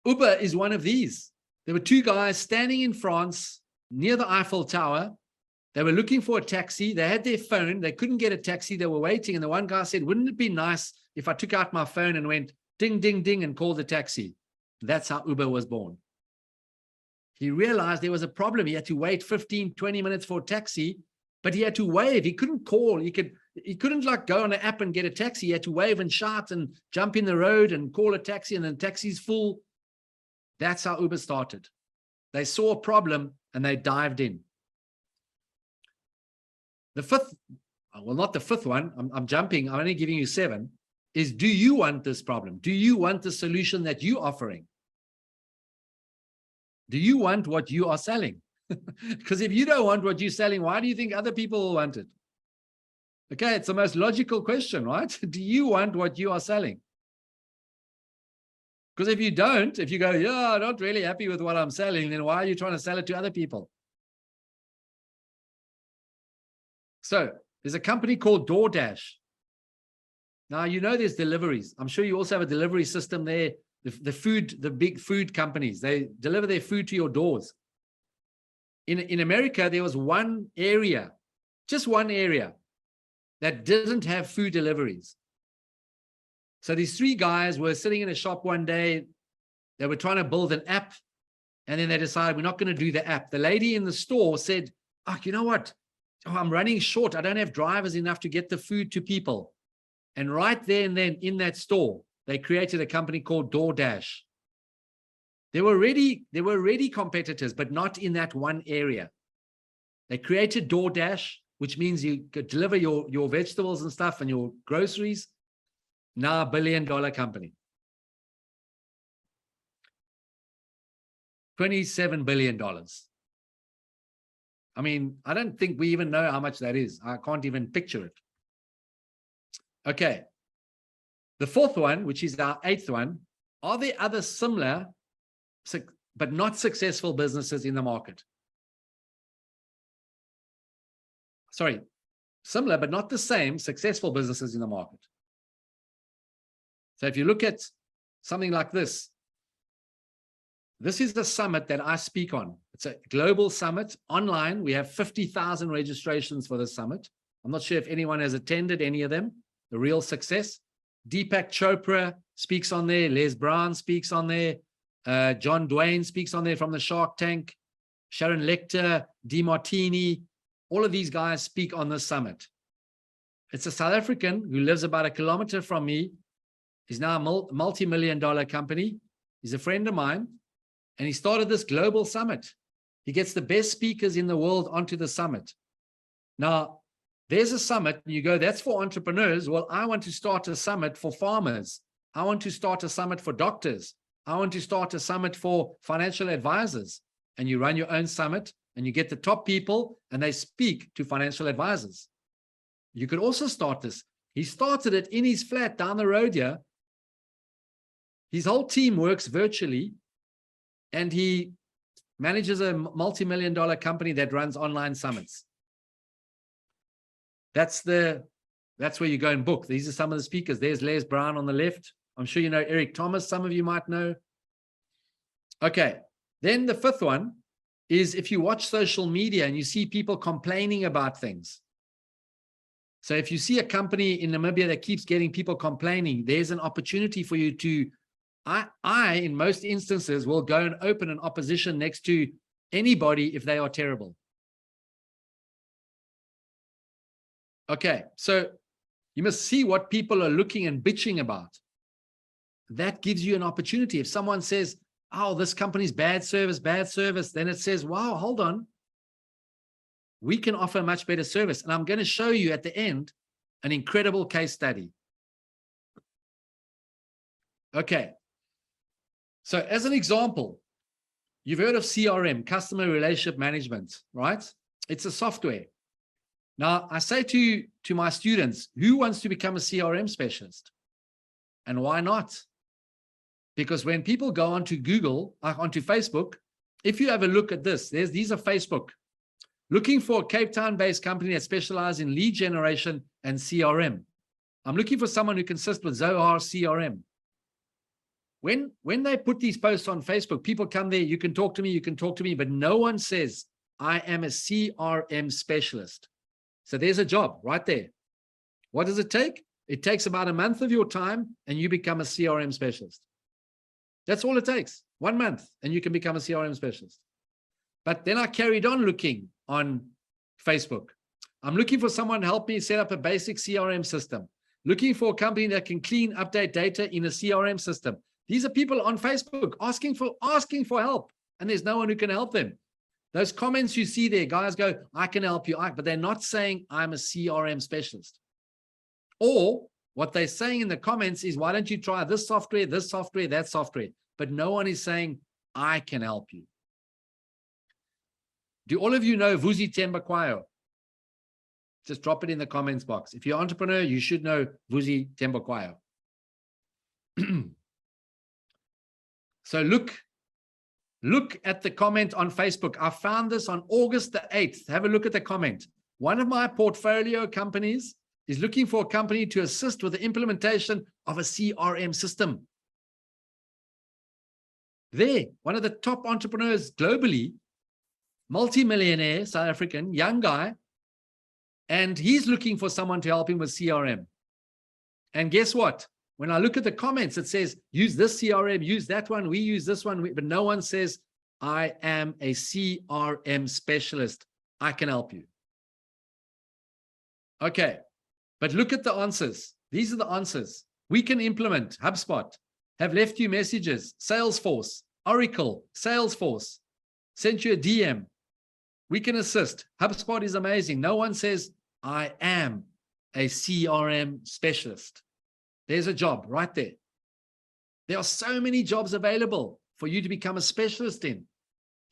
Uber is one of these. There were two guys standing in France near the Eiffel Tower. They were looking for a taxi. They had their phone. They couldn't get a taxi. They were waiting. And the one guy said, wouldn't it be nice if I took out my phone and went ding, ding, ding and called the taxi? That's how Uber was born. He realized there was a problem. He had to wait 15, 20 minutes for a taxi, but he had to wave. He couldn't call. He couldn't like go on an app and get a taxi. He had to wave and shout and jump in the road and call a taxi, and then the taxi's full. That's how Uber started. They saw a problem and they dived in. The fifth, well, not the fifth one, I'm jumping, I'm only giving you 7, is do you want this problem? Do you want the solution that you're offering? Do you want what you are selling? Because if you don't want what you're selling, why do you think other people will want it? Okay, it's the most logical question, right? Do you want what you are selling? Because if you don't, if you go, yeah, I'm not really happy with what I'm selling, then why are you trying to sell it to other people? So there's a company called DoorDash. Now, you know there's deliveries. I'm sure you also have a delivery system there. The big food companies, they deliver their food to your doors. In America, there was one area, just one area, that didn't have food deliveries. So these 3 guys were sitting in a shop one day. They were trying to build an app, and then they decided, we're not going to do the app. The lady in the store said, oh, you know what? Oh, I'm running short. I don't have drivers enough to get the food to people. And right there and then in that store, they created a company called DoorDash. They were already competitors, but not in that one area. They created DoorDash, which means you could deliver your vegetables and stuff and your groceries. Now $1 billion company. $27 billion. I mean, I don't think we even know how much that is. I can't even picture it. Okay. The fourth one, which is our 8th one, are there other similar but not successful businesses in the market? Sorry, similar but not the same successful businesses in the market. So if you look at something like this, this is the summit that I speak on. It's a global summit online. We have 50,000 registrations for this summit. I'm not sure if anyone has attended any of them. The Real Success. Deepak Chopra speaks on there. Les Brown speaks on there. John Dwayne speaks on there from the Shark Tank. Sharon Lecter, DeMartini. All of these guys speak on this summit. It's a South African who lives about 1 kilometer from me. He's now a multi-million-dollar company. He's a friend of mine. And he started this global summit. He gets the best speakers in the world onto the summit. Now, there's a summit, and you go, that's for entrepreneurs. Well, I want to start a summit for farmers. I want to start a summit for doctors. I want to start a summit for financial advisors. And you run your own summit, and you get the top people, and they speak to financial advisors. You could also start this. He started it in his flat down the road here. His whole team works virtually, and he manages a multi-million-dollar company that runs online summits. That's where you go and book. These are some of the speakers. There's Les Brown on the left. I'm sure you know Eric Thomas. Some of you might know. Okay. Then the 5th one is if you watch social media and you see people complaining about things. So if you see a company in Namibia that keeps getting people complaining, there's an opportunity for you to, I in most instances, will go and open an opposition next to anybody if they are terrible. Okay, so you must see what people are looking and bitching about. That gives you an opportunity. If someone says, oh, this company's bad service, then it says, wow, hold on. We can offer a much better service. And I'm going to show you at the end an incredible case study. Okay. So as an example, You've heard of CRM, customer relationship management, right? It's a software. Now, I say to my students, who wants to become a CRM specialist? And why not? Because when people go onto Google, onto Facebook, if you have a look at this, these are Facebook. Looking for a Cape Town-based company that specializes in lead generation and CRM. I'm looking for someone who can assist with Zohar CRM. When they put these posts on Facebook, people come there, you can talk to me, but no one says, I am a CRM specialist. So there's a job right there. What does it take? It takes about a month of your time and you become a CRM specialist. That's all it takes. 1 month and you can become a CRM specialist. But then I carried on looking on Facebook. I'm looking for someone to help me set up a basic CRM system. Looking for a company that can clean, update data in a CRM system. These are people on Facebook asking for help, and there's no one who can help them. Those comments you see there, guys go, I can help you, but they're not saying I'm a CRM specialist. Or what they're saying in the comments is, why don't you try this software, that software? But no one is saying, I can help you. Do all of you know Vusi Tembakwayo? Just drop it in the comments box. If you're an entrepreneur, you should know Vusi Tembakwayo. So look at the comment on Facebook. I found this on August the 8th. Have a look at the comment. One of my portfolio companies is looking for a company to assist with the implementation of a CRM system. There, one of the top entrepreneurs globally, multi-millionaire, South African, young guy, and he's looking for someone to help him with CRM. And guess what? When I look at the comments, it says, use this CRM, use that one, we use this one, but no one says, I am a CRM specialist. I can help you. Okay, but look at the answers. These are the answers. We can implement HubSpot, have left you messages, Salesforce, Oracle, Salesforce, sent you a DM. We can assist. HubSpot is amazing. No one says, I am a CRM specialist. There's a job right there. There are so many jobs available for you to become a specialist in,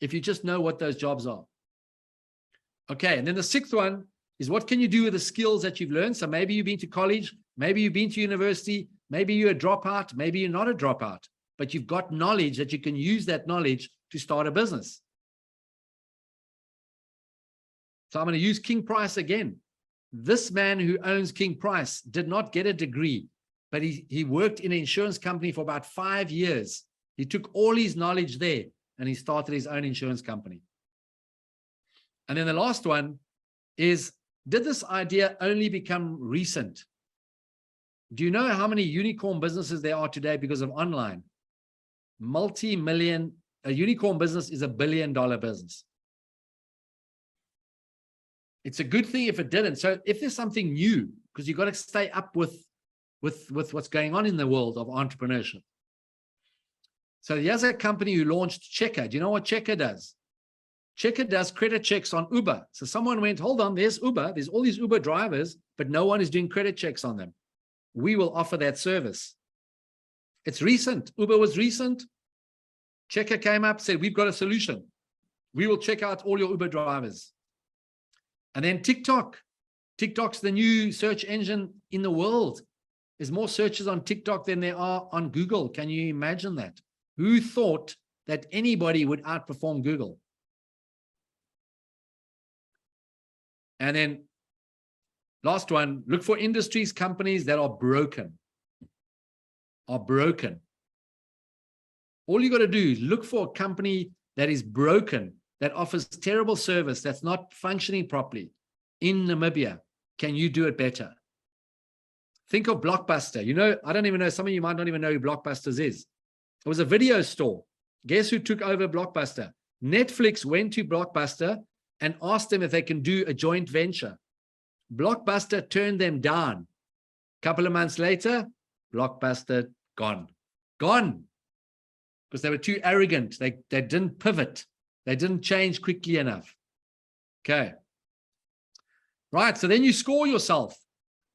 if you just know what those jobs are. Okay, and then the sixth one is, what can you do with the skills that you've learned? So maybe you've been to college, maybe you've been to university, maybe you're a dropout, maybe you're not a dropout, but you've got knowledge that you can use that knowledge to start a business. So I'm going to use King Price again. This man who owns King Price did not get a degree, but he worked in an insurance company for about 5 years. He took all his knowledge there and he started his own insurance company. And then the last one is, did this idea only become recent? Do you know how many unicorn businesses there are today because of online? Multi-million, a unicorn business is $1 billion business. It's a good thing if it didn't. So if there's something new, because you've got to stay up with what's going on in the world of entrepreneurship. So here's a company who launched Checker. Do you know what Checker does? Checker does credit checks on Uber. So someone went, hold on, there's Uber. There's all these Uber drivers, but no one is doing credit checks on them. We will offer that service. It's recent. Uber was recent. Checker came up, said, we've got a solution. We will check out all your Uber drivers. And then TikTok. TikTok's the new search engine in the world. There's more searches on TikTok than there are on Google. Can you imagine that? Who thought that anybody would outperform Google? And then last one, look for industries, companies that are broken. All you got to do is look for a company that is broken, that offers terrible service, that's not functioning properly in Namibia. Can you do it better? Think of Blockbuster. You know, I don't even know, some of you might not even know who Blockbusters is. It was a video store. Guess who took over Blockbuster? Netflix went to Blockbuster and asked them if they can do a joint venture. Blockbuster turned them down. A couple of months later, Blockbuster gone. Because they were too arrogant. They didn't pivot. They didn't change quickly enough. Okay. Right, so then you score yourself.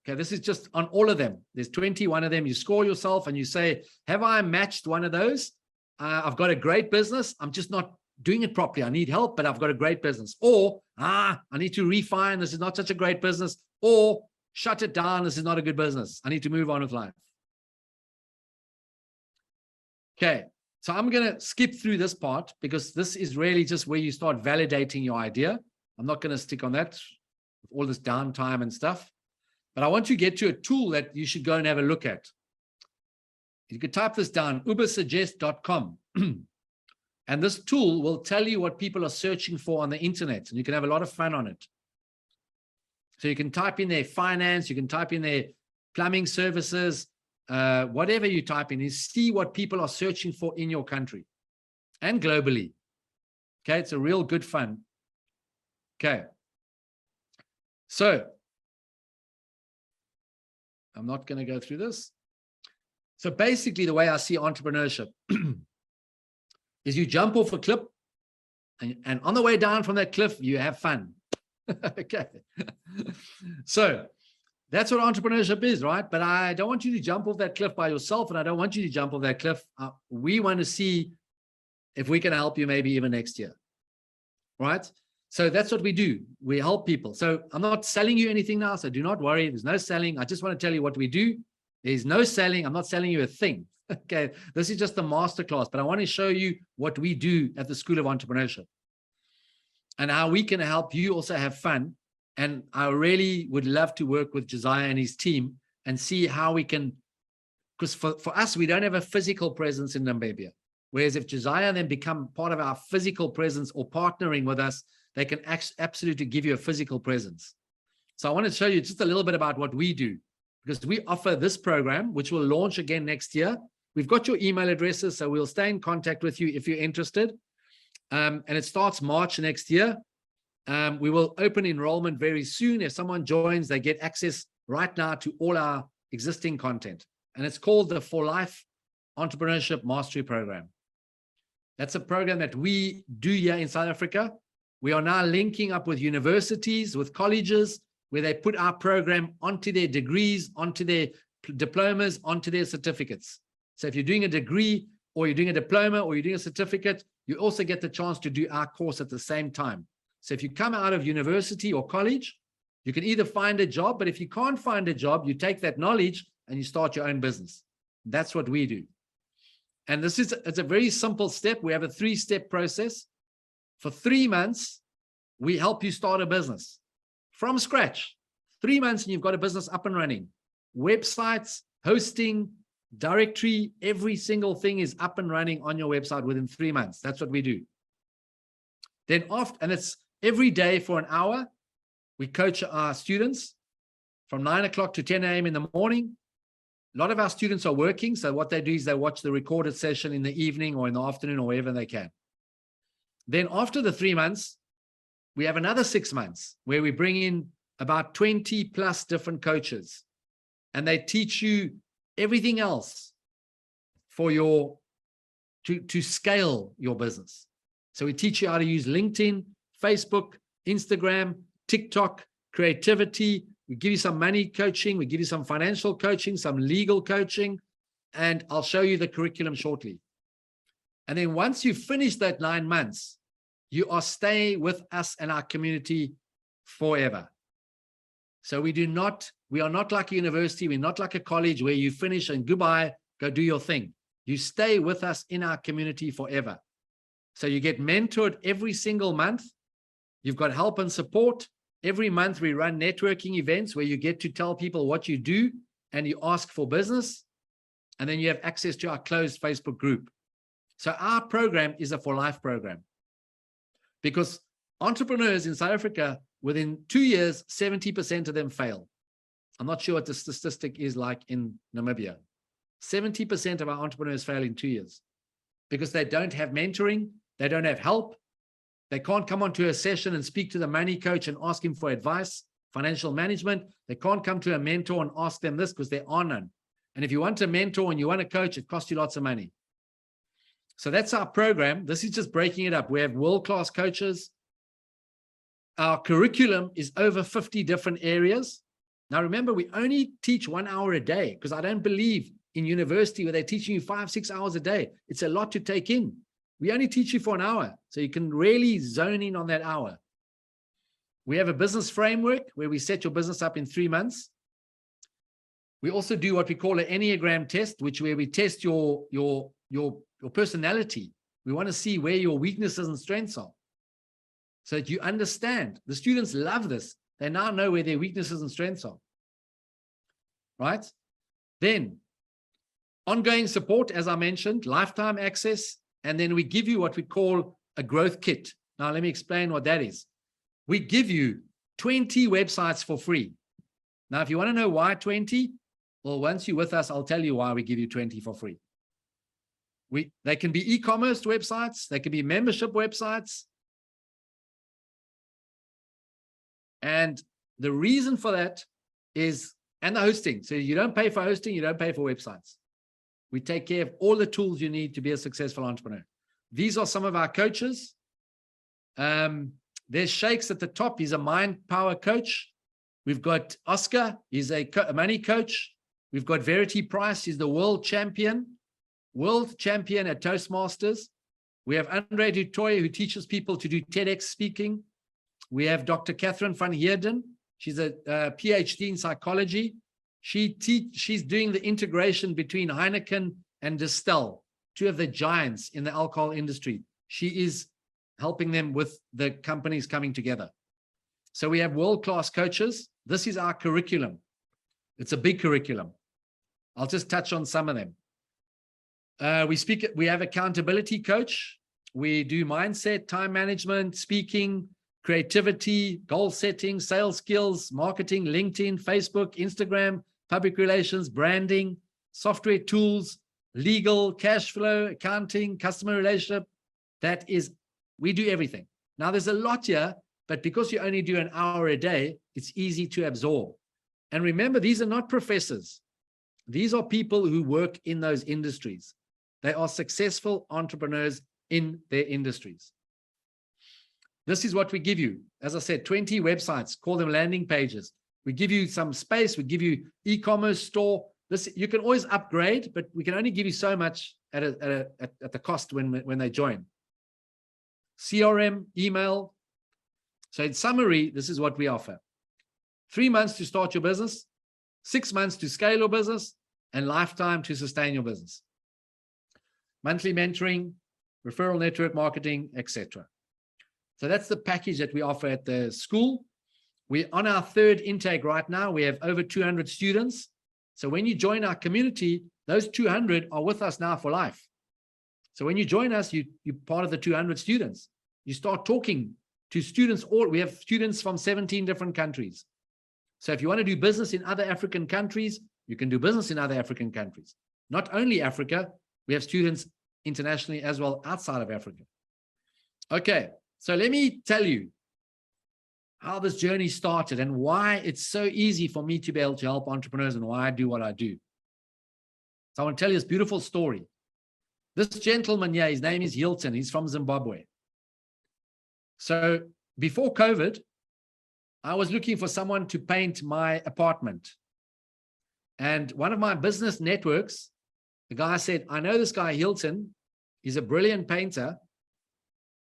Okay, this is just on all of them. There's 21 of them. You score yourself and you say, have I matched one of those? I've got a great business. I'm just not doing it properly. I need help, but I've got a great business. Or, I need to refine. This is not such a great business. Or, shut it down. This is not a good business. I need to move on with life. Okay. So I'm going to skip through this part because this is really just where you start validating your idea. I'm not going to stick on that, all this downtime and stuff. But I want you to get to a tool that you should go and have a look at. You could type this down, ubersuggest.com. And this tool will tell you what people are searching for on the internet. And you can have a lot of fun on it. So you can type in their finance, you can type in their plumbing services, whatever you type in, is see what people are searching for in your country and globally. Okay, it's a real good fun. Okay. So I'm not going to go through this. So basically the way I see entrepreneurship is you jump off a cliff and on the way down from that cliff, you have fun. Okay. So that's what entrepreneurship is, right? But I don't want you to jump off that cliff by yourself, and I don't want you to jump off that cliff. We want to see if we can help you maybe even next year, right? So that's what we do. We help people. So I'm not selling you anything now, so do not worry. There's no selling. I just want to tell you what we do. There's no selling. I'm not selling you a thing. Okay, this is just a masterclass, but I want to show you what we do at the School of Entrepreneurship and how we can help you also have fun. And I really would love to work with Josiah and his team and see how we can, because for us, we don't have a physical presence in Namibia. Whereas if Josiah then become part of our physical presence or partnering with us, they can absolutely give you a physical presence. So I want to show you just a little bit about what we do, because we offer this program, which will launch again next year. We've got your email addresses, so we'll stay in contact with you if you're interested. And it starts March next year. We will open enrollment very soon. If someone joins, they get access right now to all our existing content. And it's called the For Life Entrepreneurship Mastery Program. That's a program that we do here in South Africa. We are now linking up with universities, with colleges, where they put our program onto their degrees, onto their diplomas, onto their certificates. So if you're doing a degree or you're doing a diploma or you're doing a certificate, you also get the chance to do our course at the same time. So if you come out of university or college, you can either find a job, but if you can't find a job, you take that knowledge and you start your own business. That's what we do. And it's a very simple step. We have a 3-step process. For 3 months, we help you start a business from scratch. 3 months and you've got a business up and running. Websites, hosting, directory, every single thing is up and running on your website within 3 months. That's what we do. Then and it's every day for an hour. We coach our students from 9 o'clock to 10 a.m. in the morning. A lot of our students are working. So what they do is they watch the recorded session in the evening or in the afternoon or wherever they can. Then after the 3 months, we have another 6 months where we bring in about 20 plus different coaches, and they teach you everything else for to scale your business. So we teach you how to use LinkedIn, Facebook, Instagram, TikTok, creativity. We give you some money coaching. We give you some financial coaching, some legal coaching, and I'll show you the curriculum shortly. And then once you finish that 9 months, you are staying with us and our community forever. So we are not like a university. We're not like a college where you finish and goodbye, go do your thing. You stay with us in our community forever. So you get mentored every single month. You've got help and support. Every month we run networking events where you get to tell people what you do and you ask for business. And then you have access to our closed Facebook group. So our program is a For Life program, because entrepreneurs in South Africa, within 2 years, 70% of them fail. I'm not sure what the statistic is like in Namibia. 70% of our entrepreneurs fail in 2 years because they don't have mentoring. They don't have help. They can't come onto a session and speak to the money coach and ask him for advice, financial management. They can't come to a mentor and ask them this because there are none. And if you want a mentor and you want a coach, it costs you lots of money. So that's our program. This is just breaking it up. We have world-class coaches. Our curriculum is over 50 different areas. Now, remember, we only teach 1 hour a day because I don't believe in university where they're teaching you 5-6 hours a day. It's a lot to take in. We only teach you for an hour, so you can really zone in on that hour. We have a business framework where we set your business up in 3 months. We also do what we call an Enneagram test, where we test your personality. We want to see where your weaknesses and strengths are, so that you understand. The students love this. They now know where their weaknesses and strengths are. Right? Then, ongoing support, as I mentioned, lifetime access, and then we give you what we call a growth kit. Now, let me explain what that is. We give you 20 websites for free. Now, if you want to know why 20, well, once you're with us, I'll tell you why we give you 20 for free. They can be e-commerce websites. They can be membership websites. And the reason for that is, and the hosting. So you don't pay for hosting, you don't pay for websites. We take care of all the tools you need to be a successful entrepreneur. These are some of our coaches. There's Shakes at the top. He's a mind power coach. We've got Oscar. He's a money coach. We've got Verity Price. He's the world champion at Toastmasters. We have Andre Dutoy, who teaches people to do TEDx speaking. We have Dr. Catherine van Heerden. She's a PhD in psychology. She's doing the integration between Heineken and Distell, two of the giants in the alcohol industry. She is helping them with the companies coming together. So we have world-class coaches. This is our curriculum. It's a big curriculum. I'll just touch on some of them. We have accountability coach. We do mindset, time management, speaking, creativity, goal setting, sales skills, marketing, LinkedIn, Facebook, Instagram, public relations, branding, software tools, legal, cash flow, accounting, customer relationship. We do everything. Now, there's a lot here, but because you only do an hour a day, it's easy to absorb. And remember, these are not professors. These are people who work in those industries. They are successful entrepreneurs in their industries. This is what we give you. As I said, 20 websites, call them landing pages. We give you some space. We give you e-commerce store. You can always upgrade, but we can only give you so much at the cost when they join. CRM, email. So in summary, this is what we offer. 3 months to start your business, 6 months to scale your business, and lifetime to sustain your business. Monthly mentoring, referral network marketing, etc. So that's the package that we offer at the school. We're on our 3rd intake right now. We have over 200 students. So when you join our community, those 200 are with us now for life. So when you join us, you're part of the 200 students. You start talking to students. We have students from 17 different countries. So if you want to do business in other African countries, you can do business in other African countries. Not only Africa, we have students internationally as well outside of Africa. Okay, so let me tell you how this journey started and why it's so easy for me to be able to help entrepreneurs and why I do what I do. So I want to tell you this beautiful story. This gentleman here, his name is Hilton. He's from Zimbabwe. So before COVID, I was looking for someone to paint my apartment. And one of my business networks, the guy said, I know this guy Hilton. He's a brilliant painter.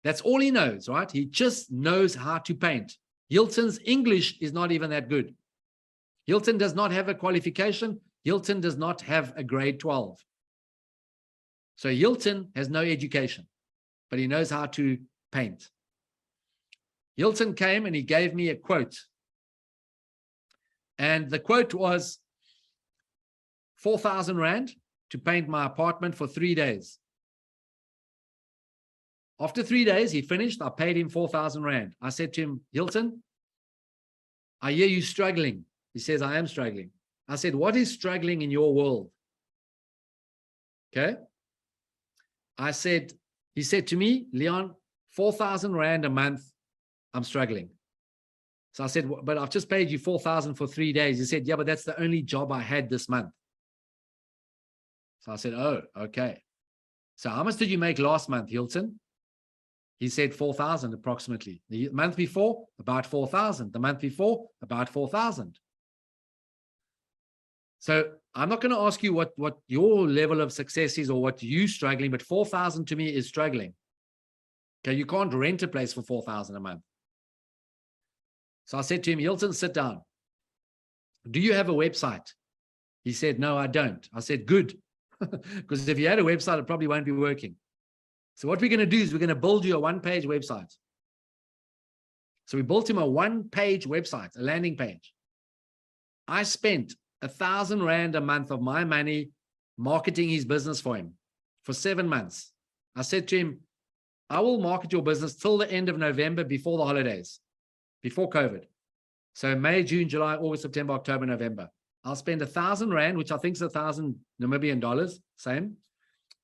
That's all he knows, right? He just knows how to paint. Hilton's English is not even that good. Hilton does not have a qualification. Hilton does not have a grade 12. So Hilton has no education, but he knows how to paint. Hilton came and he gave me a quote. And the quote was 4,000 Rand to paint my apartment for 3 days. After 3 days, he finished. I paid him 4,000 Rand. I said to him, Hilton, I hear you struggling. He says, I am struggling. I said, what is struggling in your world? Okay. He said to me, Leon, 4,000 Rand a month, I'm struggling. So I said, but I've just paid you 4,000 for 3 days. He said, yeah, but that's the only job I had this month. So I said, oh, okay. So how much did you make last month, Hilton? He said 4,000 approximately. The month before, about 4,000. The month before, about 4,000. So I'm not going to ask you what your level of success is or what you're struggling, but 4,000 to me is struggling. Okay, you can't rent a place for 4,000 a month. So I said to him, Hilton, sit down. Do you have a website? He said, no, I don't. I said, good. Because if you had a website, it probably won't be working. So what we're going to do is we're going to build you a one-page website. So we built him a one-page website, a landing page. I spent 1,000 Rand a month of my money marketing his business for him for 7 months. I said to him, I will market your business till the end of November before the holidays, before COVID. So May, June, July, August, September, October, November. I'll spend 1,000 Rand, which I think is 1,000 Namibian dollars, same,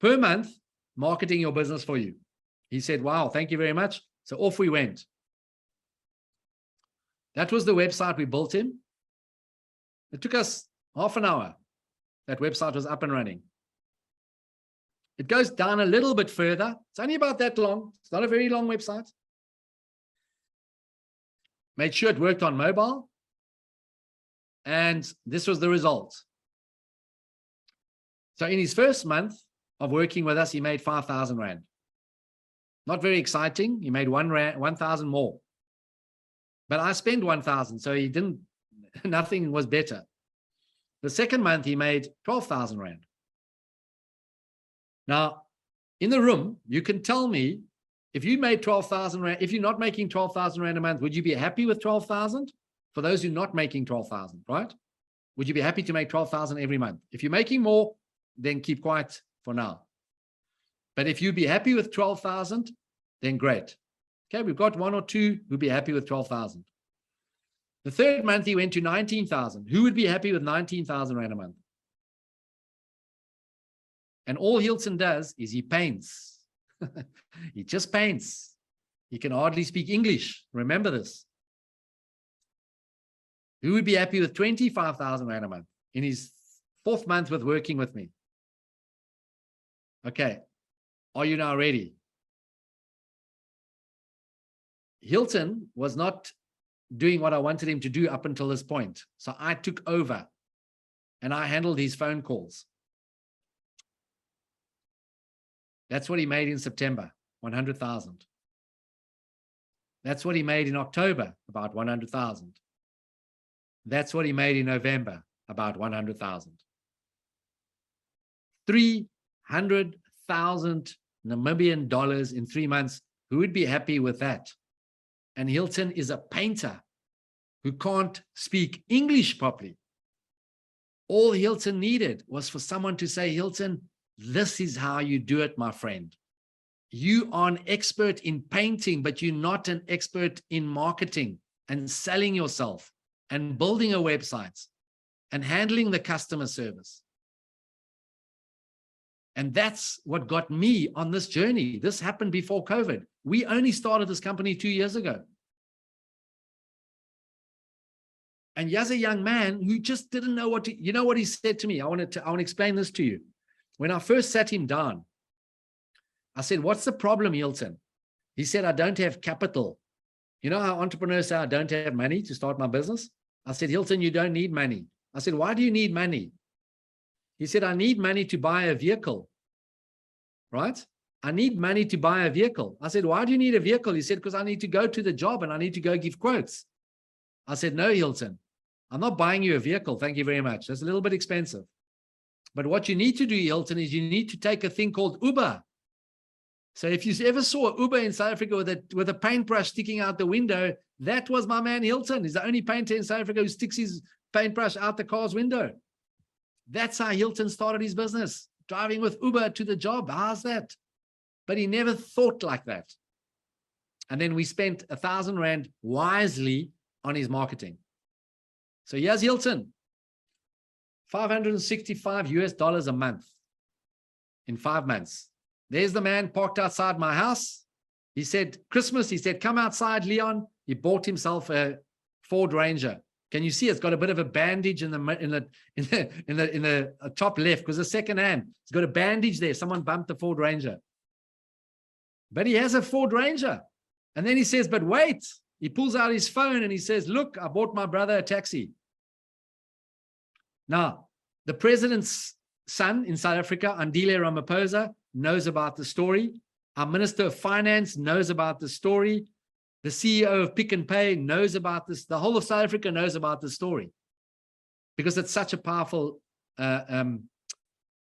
per month, marketing your business for you. He said, wow, thank you very much. So off we went. That was the website we built him. It took us half an hour. That website was up and running. It goes down a little bit further. It's only about that long. It's not a very long website. Made sure it worked on mobile. And this was the result. So in his first month of working with us, he made 5,000 Rand. Not very exciting. He made 1,000 more. But I spent 1,000, so he didn't, nothing was better. The second month, he made 12,000 Rand. Now, in the room, you can tell me if you made 12,000 Rand, if you're not making 12,000 Rand a month, would you be happy with 12,000? For those who are not making 12,000, right? Would you be happy to make 12,000 every month? If you're making more, then keep quiet for now. But if you'd be happy with 12,000, then great. Okay, we've got one or two who'd be happy with 12,000. The third month, he went to 19,000. Who would be happy with 19,000 Rand a month? And all Hilton does is he paints. He just paints. He can hardly speak English. Remember this. Who would be happy with 25,000 Rand a month in his 4th month with working with me? Okay. Are you now ready? Hilton was not doing what I wanted him to do up until this point. So I took over and I handled his phone calls. That's what he made in September, 100,000. That's what he made in October, about 100,000. That's what he made in November, about 100,000. 300,000 Namibian dollars in 3 months. Who would be happy with that? And Hilton is a painter who can't speak English properly. All Hilton needed was for someone to say, Hilton, this is how you do it, my friend. You are an expert in painting, but you're not an expert in marketing and selling yourself and building a website and handling the customer service. And that's what got me on this journey. This happened before COVID. We only started this company 2 years ago. And as a young man who just didn't know what to, you know what he said to me? I want to explain this to you. When I first sat him down, I said, what's the problem, Hilton? He said, I don't have capital. You know how entrepreneurs say, I don't have money to start my business? I said, Hilton, you don't need money. I said, why do you need money? He said, I need money to buy a vehicle, right? I need money to buy a vehicle. I said, why do you need a vehicle? He said, because I need to go to the job and I need to go give quotes. I said, no, Hilton, I'm not buying you a vehicle. Thank you very much. That's a little bit expensive. But what you need to do, Hilton, is you need to take a thing called Uber. So if you ever saw an Uber in South Africa with a paintbrush sticking out the window, that was my man Hilton. He's the only painter in South Africa who sticks his paintbrush out the car's window. That's how Hilton started his business, driving with Uber to the job. How's that? But he never thought like that. And then we spent 1,000 Rand wisely on his marketing. So here's Hilton, $565 a month in 5 months. There's the man parked outside my house. He said, Christmas, he said, come outside, Leon. He bought himself a Ford Ranger. Can you see it's got a bit of a bandage in the top left because it's second hand. It's got a bandage there. Someone bumped the Ford Ranger. But he has a Ford Ranger. And then he says, but wait. He pulls out his phone and he says, look, I bought my brother a taxi. Now, The president's son in South Africa, Andile Ramaphosa, knows about the story. Our Minister of Finance knows about the story. The CEO of Pick and Pay knows about this. The whole of South Africa knows about the story because it's such a powerful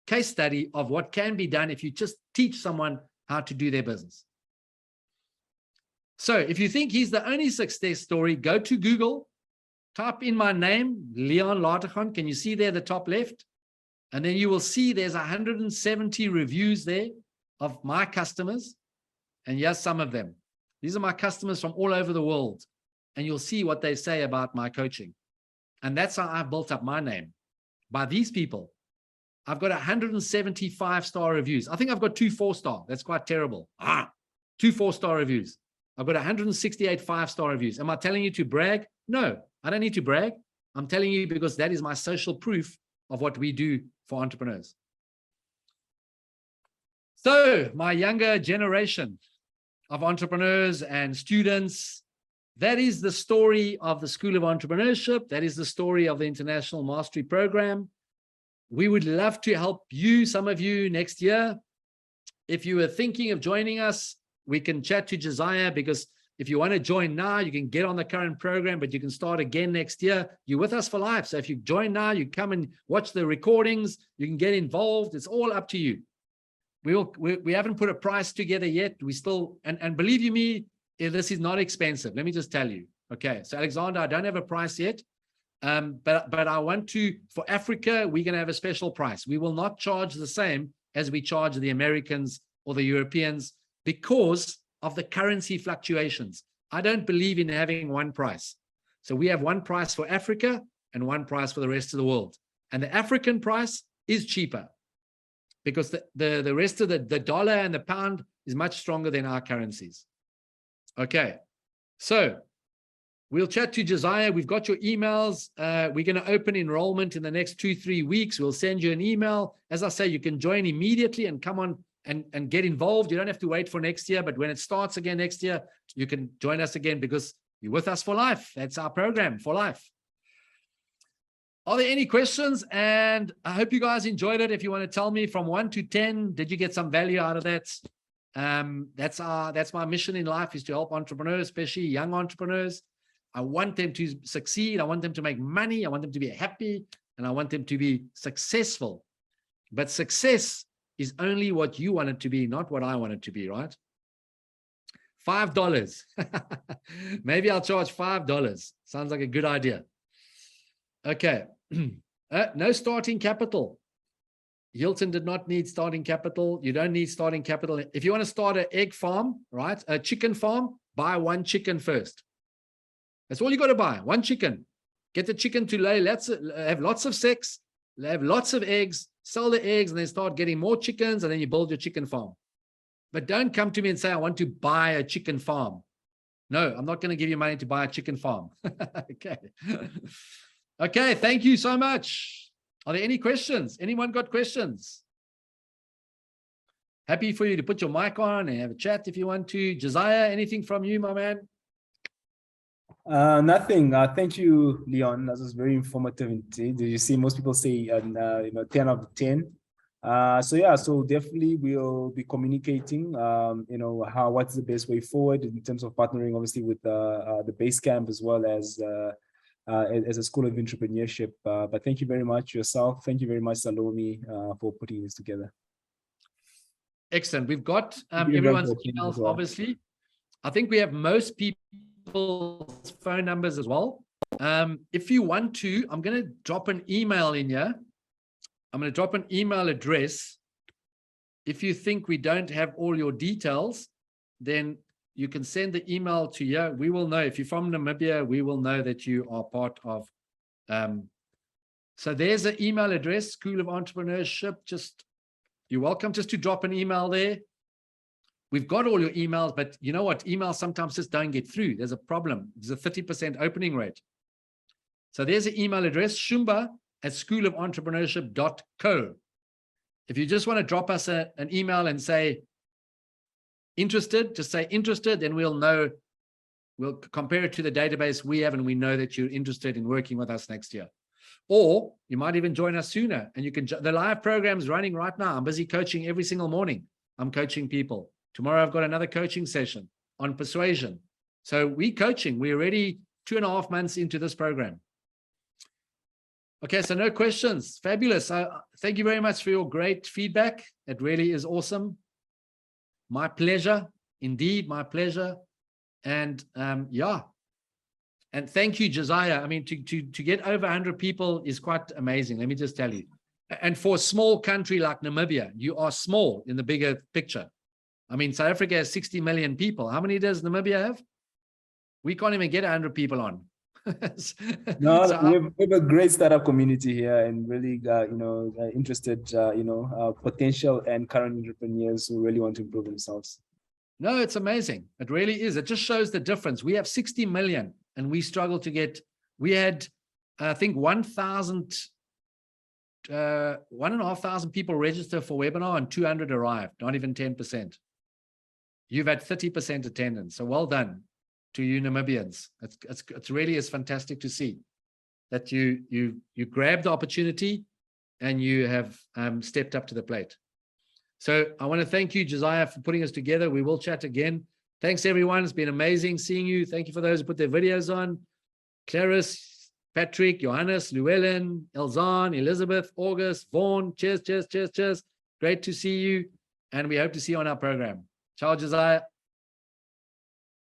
case study of what can be done if you just teach someone how to do their business. So if you think he's the only success story, go to Google, type in my name, Leon Lategan. Can you see there the top left? And then you will see there's 170 reviews there of my customers. And here's some of them. These are my customers from all over the world. And you'll see what they say about my coaching. And that's how I've built up my name. By these people. I've got 170 5-star reviews. I think I've got 2 4-star. That's quite terrible. 2 4-star reviews. I've got 168 5-star reviews. Am I telling you to brag? No, I don't need to brag. I'm telling you because that is my social proof of what we do for entrepreneurs. So my younger generation of entrepreneurs and students, that is the story of the School of Entrepreneurship. That is the story of the International Mastery Program. We would love to help you, some of you, next year. If you were thinking of joining us, we can chat to Josiah, because if you want to join now, you can get on the current program, but you can start again next year. You're with us for life. So if you join now, you come and watch the recordings, you can get involved. It's all up to you. We haven't put a price together yet. We still, and believe you me, this is not expensive. Let me just tell you. Okay, so Alexander, I don't have a price yet, but I want to, for Africa, we're going to have a special price. We will not charge the same as we charge the Americans or the Europeans because of the currency fluctuations. I don't believe in having one price. So we have one price for Africa and one price for the rest of the world. And the African price is cheaper, because the rest of the dollar and the pound is much stronger than our currencies. Okay, so we'll chat to Josiah. We've got your emails. We're going to open enrollment in the next 2-3 weeks. We'll send you an email. As I say, you can join immediately and come on and get involved. You don't have to wait for next year, but when it starts again next year, you can join us again because you're with us for life. That's our program for life. Are there any questions? And I hope you guys enjoyed it. If you want to tell me from 1 to 10, did you get some value out of that? That's my mission in life, is to help entrepreneurs, especially young entrepreneurs. I want them to succeed. I want them to make money. I want them to be happy, and I want them to be successful. But success is only what you want it to be, not what I want it to be, right? $5. Maybe I'll charge $5. Sounds like a good idea. Okay. No starting capital. Hilton did not need starting capital. You don't need starting capital. If you want to start an egg farm, right? A chicken farm, buy 1 chicken first. That's all you got to buy. 1 chicken. Get the chicken to lay, have lots of sex, have lots of eggs, sell the eggs, and then start getting more chickens, and then you build your chicken farm. But don't come to me and say, I want to buy a chicken farm. No, I'm not going to give you money to buy a chicken farm. Okay. Okay, thank you so much. Are there any questions? Anyone got questions? Happy for you to put your mic on and have a chat if you want to. Josiah, anything from you, my man? Nothing. Thank you, Leon. That was very informative indeed. You see, most people say 10 out of 10. So yeah, so definitely we'll be communicating, what's the best way forward in terms of partnering, obviously, with the base camp as well as a School of Entrepreneurship. But thank you very much yourself. Thank you very much, Salome, for putting this together. Excellent. We've got everyone's emails, well. Obviously. I think we have most people's phone numbers as well. If you want to, I'm going to drop an email in here. I'm going to drop an email address. If you think we don't have all your details, then you can send the email to you. We will know. If you're from Namibia, we will know that you are part of. So there's an email address, School of Entrepreneurship. You're welcome just to drop an email there. We've got all your emails, but you know what? Emails sometimes just don't get through. There's a problem. There's a 30% opening rate. So there's an email address, shumba@schoolofentrepreneurship.co. If you just want to drop us an email and say interested, just say interested, then we'll know. We'll compare it to the database we have, and we know that you're interested in working with us next year. Or you might even join us sooner, and you can, the live program is running right now. I'm busy coaching every single morning. I'm coaching people. Tomorrow I've got another coaching session on persuasion. So we're coaching. We're already 2.5 months into this program. Okay, so no questions. Fabulous. Thank you very much for your great feedback. It really is awesome. My pleasure. Indeed, my pleasure. And yeah. And thank you, Josiah. I mean, to get over 100 people is quite amazing. Let me just tell you. And for a small country like Namibia, you are small in the bigger picture. I mean, South Africa has 60 million people. How many does Namibia have? We can't even get 100 people on. No, So we have a great startup community here, and really, interested, potential and current entrepreneurs who really want to improve themselves. no, it's amazing. It really is. It just shows the difference. We have 60 million, and we struggle to get. We had, I think, 1,500 people register for webinar, and 200 arrived. Not even 10%. You've had 30% attendance. So well done to you Namibians. It's really is fantastic to see that you grabbed the opportunity and you have stepped up to the plate. So I want to thank you, Josiah, for putting us together. We will chat again. Thanks, everyone. It's been amazing seeing you. Thank you for those who put their videos on. Clarice, Patrick, Johannes, Llewellyn, Elzan, Elizabeth, August, Vaughan. Cheers, cheers, cheers, cheers. Great to see you. And we hope to see you on our program. Ciao, Josiah.